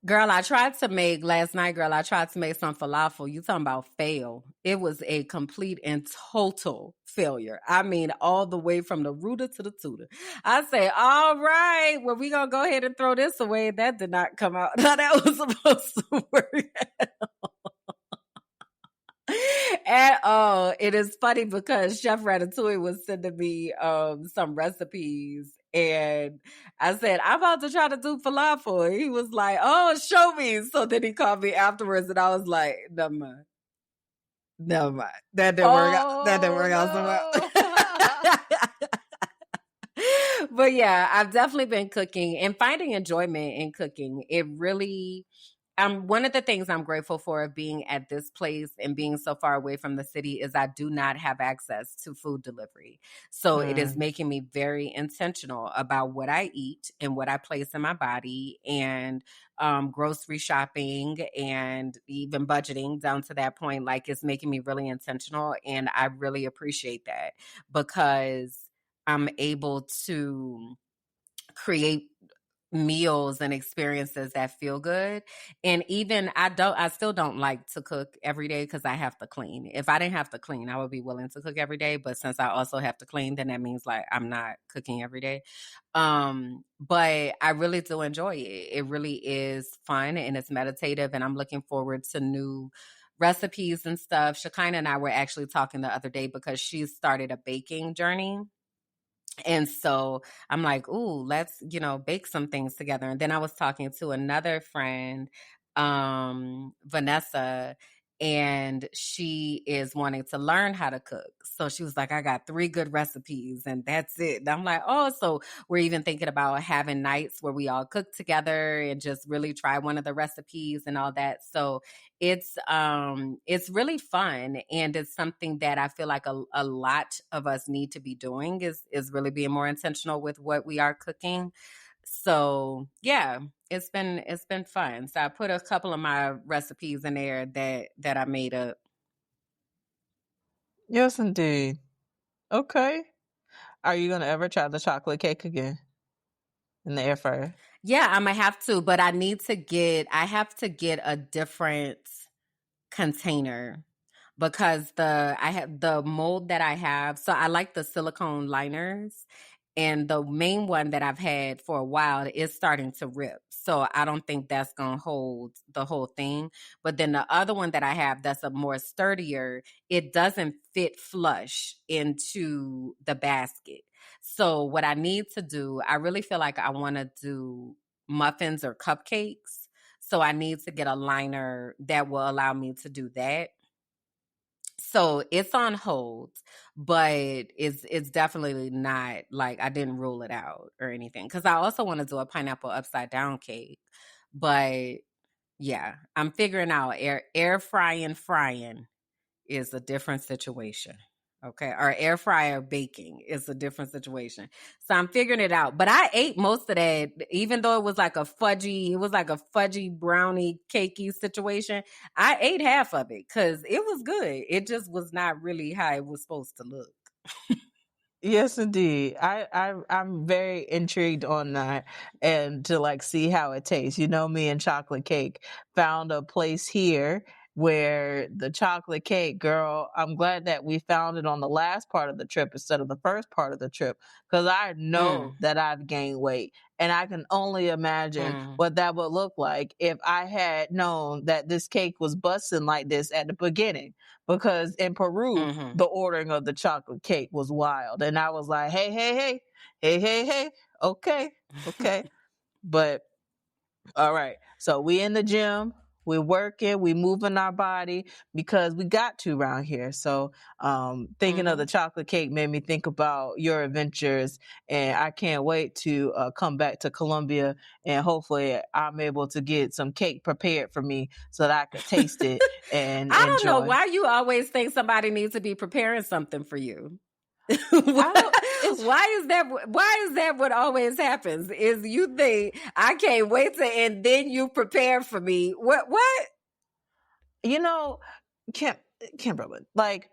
Girl, I tried to make last night, girl, I tried to make some falafel. You talking about fail. It was a complete and total failure. I mean, all the way from the rooter to the tutor. I say, all right, well, we gonna go ahead and throw this away. That did not come out. How that was supposed to work at all. It is funny because Chef Ratatouille was sending me some recipes, and I said, I'm about to try to do falafel. And he was like, oh, show me. So then he called me afterwards, and I was like, never mind. Never mind. That didn't work out. That didn't work out so well. But yeah, I've definitely been cooking and finding enjoyment in cooking. It really, one of the things I'm grateful for of being at this place and being so far away from the city is I do not have access to food delivery. So it is making me very intentional about what I eat and what I place in my body, and grocery shopping and even budgeting down to that point. Like, it's making me really intentional. And I really appreciate that because I'm able to create meals and experiences that feel good. And even I still don't like to cook every day because I have to clean. If I didn't have to clean, I would be willing to cook every day. But since I also have to clean, then that means like I'm not cooking every day. But I really do enjoy it. It really is fun and it's meditative, and I'm looking forward to new recipes and stuff. Shekinah and I were actually talking the other day because she started a baking journey. And so I'm like, ooh, let's, bake some things together. And then I was talking to another friend, Vanessa, and she is wanting to learn how to cook. So she was like, I got 3 good recipes and that's it. And I'm like, oh, so we're even thinking about having nights where we all cook together and just really try one of the recipes and all that. So it's really fun, and it's something that I feel like a lot of us need to be doing is really being more intentional with what we are cooking. So yeah, it's been fun. So I put a couple of my recipes in there that I made up. Yes, indeed. Okay. Are you gonna ever try the chocolate cake again in the air fryer? Yeah, I'm gonna have to, but I have to get a different container because I have the mold that I have. So I like the silicone liners, and the main one that I've had for a while is starting to rip. So I don't think that's going to hold the whole thing. But then the other one that I have that's a more sturdier, it doesn't fit flush into the basket. So what I need to do, I really feel like I want to do muffins or cupcakes. So I need to get a liner that will allow me to do that. So it's on hold, but it's definitely not like I didn't rule it out or anything. Because I also want to do a pineapple upside down cake. But yeah, I'm figuring out air frying is a different situation. Okay. Or air fryer baking is a different situation. So I'm figuring it out. But I ate most of that, even though it was like a fudgy brownie cakey situation. I ate half of it because it was good. It just was not really how it was supposed to look. Yes, indeed. I'm very intrigued on that and to like see how it tastes. You know, me and chocolate cake found a place here where the chocolate cake, girl, I'm glad that we found it on the last part of the trip instead of the first part of the trip because I know Mm, that I've gained weight and I can only imagine mm, what that would look like if I had known that this cake was busting like this at the beginning because in Peru, mm-hmm. the ordering of the chocolate cake was wild. And I was like, hey, okay. But all right. So we in the gym, we're working, we moving our body because we got to around here. So thinking of Mm-hmm. the chocolate cake made me think about your adventures, and I can't wait to come back to Colombia, and hopefully I'm able to get some cake prepared for me so that I could taste it and I don't know enjoy. why you always think somebody needs to be preparing something for you. I don't. It's Why is that what always happens? Is you think I can't wait to and then you prepare for me. What? you know, Kim, Kimberly, like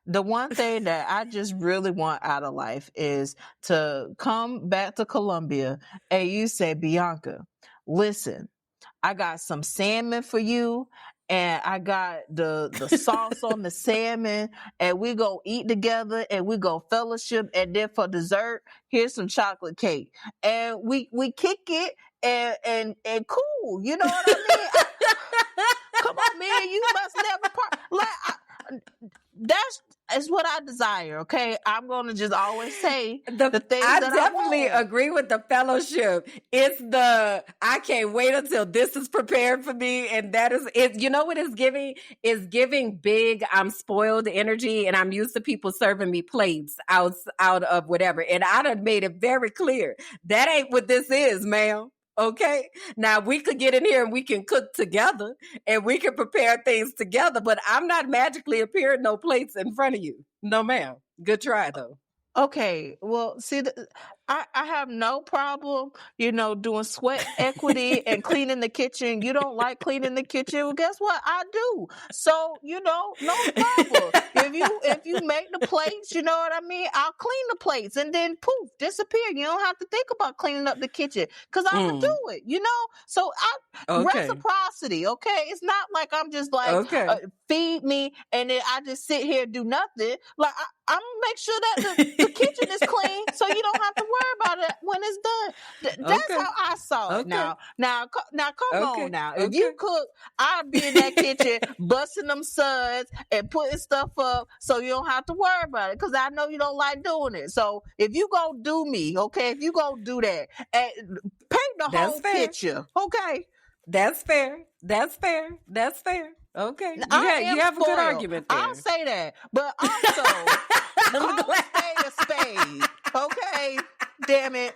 the one thing that I just really want out of life is to come back to Colombia and you say, Bianca, listen, I got some salmon for you and I got the sauce on the salmon and we go eat together and we go fellowship and then for dessert, here's some chocolate cake. And we kick it and cool. You know what I mean? Come on, man, you must never part. That's what I desire. Okay, I'm gonna just always say the things I that I definitely want. agree with the fellowship. It's the I can't wait until this is prepared for me, and that is it. You know what it's giving? It's giving big. I'm spoiled energy, and I'm used to people serving me plates out of whatever. And I done made it very clear that ain't what this is, ma'am. Okay, now we could get in here and we can cook together and we can prepare things together, but I'm not magically appearing no plates in front of you. No, ma'am. Good try though. Okay, well, see, I have no problem, doing sweat equity and cleaning the kitchen. You don't like cleaning the kitchen? Well, guess what? I do. So, no problem. If you make the plates, you know what I mean? I'll clean the plates and then poof, disappear. You don't have to think about cleaning up the kitchen because I'm gonna do it. So Okay. reciprocity, okay? It's not like I'm just like Okay. feed me and then I just sit here and do nothing. Like I'm gonna make sure that the kitchen is clean, so you don't have to worry about it when it's done. That's Okay. how I saw it. Okay. Now, come Okay. on. Now, if Okay. you cook, I'd be in that kitchen busting them suds and putting stuff up, so you don't have to worry about it. Because I know you don't like doing it. So if you go do me, okay, if you go do that, paint the That's whole fair. picture, okay. That's fair. That's fair. That's fair. Okay. You I am have a spoiled. good argument there. I'll say that. But also, I'm call a glad. spade a spade. Okay? Damn it.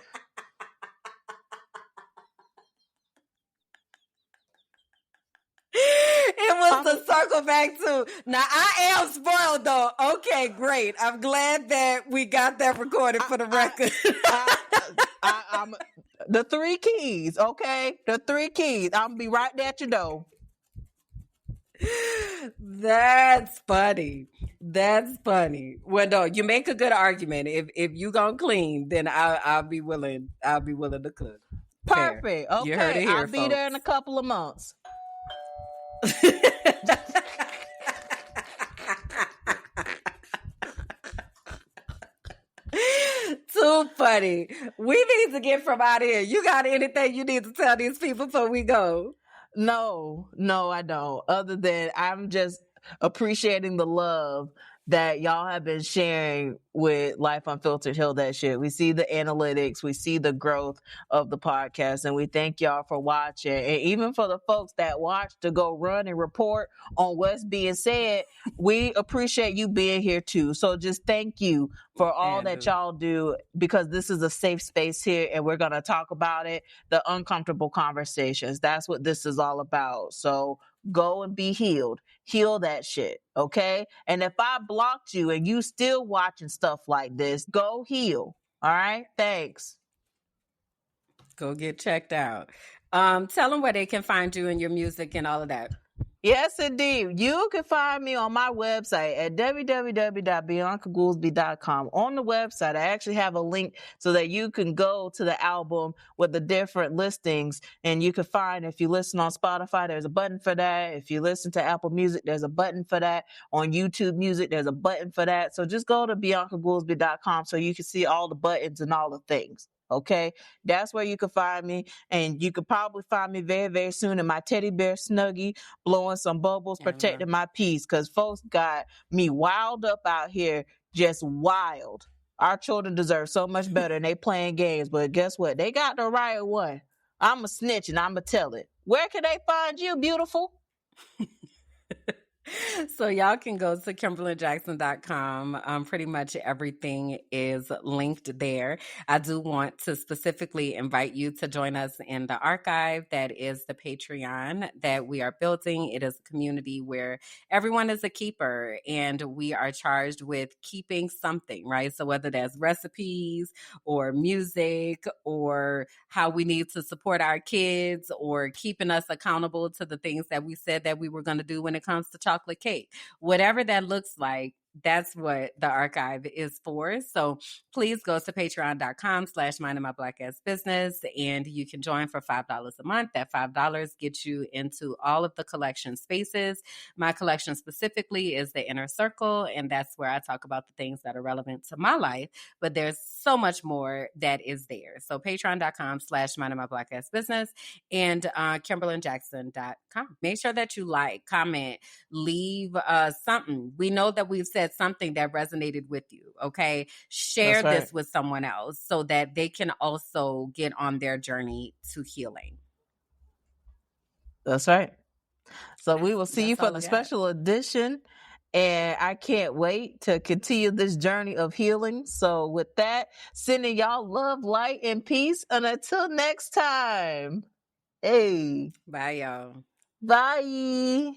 It was the circle back to. Now I am spoiled though. Okay, great. I'm glad that we got that recorded for the record. I'm the 3 keys, okay? The 3 keys. I'm gonna be right there at your door. That's funny. That's funny. Well, no, you make a good argument. If you gonna clean, then I'll be willing. I'll be willing to cook. Fair. Perfect. You heard Okay. it here, I'll be there in a folks. couple of months. Too funny. We need to get from out here. You got anything you need to tell these people before we go? No, I don't. Other than I'm just appreciating the love that y'all have been sharing with Life Unfiltered. Heal That Shit. We see the analytics, we see the growth of the podcast, and we thank y'all for watching. And even for the folks that watch to go run and report on what's being said, we appreciate you being here too. So just thank you for all that y'all do, because this is a safe space here and we're going to talk about it. The uncomfortable conversations. That's what this is all about. So go and be healed. Heal that shit. Okay. And if I blocked you and you still watching stuff like this, go heal. All right. Thanks. Go get checked out. Tell them where they can find you and your music and all of that. Yes, indeed. You can find me on my website at www.biancagoolsby.com. On the website, I actually have a link so that you can go to the album with the different listings, and you can find, if you listen on Spotify, there's a button for that. If you listen to Apple Music, there's a button for that. On YouTube Music, there's a button for that. So just go to biancagoolsby.com so you can see all the buttons and all the things. Okay, that's where you can find me, and you could probably find me very, very soon in my teddy bear snuggie, blowing some bubbles, protecting my peace, because folks got me wild up out here, just wild. Our children deserve so much better, and they playing games, but guess what? They got the right one. I'm a snitch, and I'm going to tell it. Where can they find you, beautiful? So y'all can go to KimberlyJackson.com. Pretty much everything is linked there. I do want to specifically invite you to join us in the archive. That is the Patreon that we are building. It is a community where everyone is a keeper, and we are charged with keeping something, right? So whether that's recipes or music or how we need to support our kids or keeping us accountable to the things that we said that we were going to do when it comes to chocolate cake, whatever that looks like, that's what the archive is for. So please go to patreon.com/minding my black ass business, and you can join for $5 a month. That $5 gets you into all of the collection spaces. My collection specifically is the Inner Circle, and that's where I talk about the things that are relevant to my life, but there's so much more that is there. So patreon.com/minding my black ass business, and KimberlyJackson.com. Make sure that you like, comment, leave something. We know that we've said something that resonated with you. Okay. Share this with someone else so that they can also get on their journey to healing. That's right. So we will see you for the special edition. And I can't wait to continue this journey of healing. So with that, sending y'all love, light, and peace. And until next time. Hey. Bye, y'all. Bye.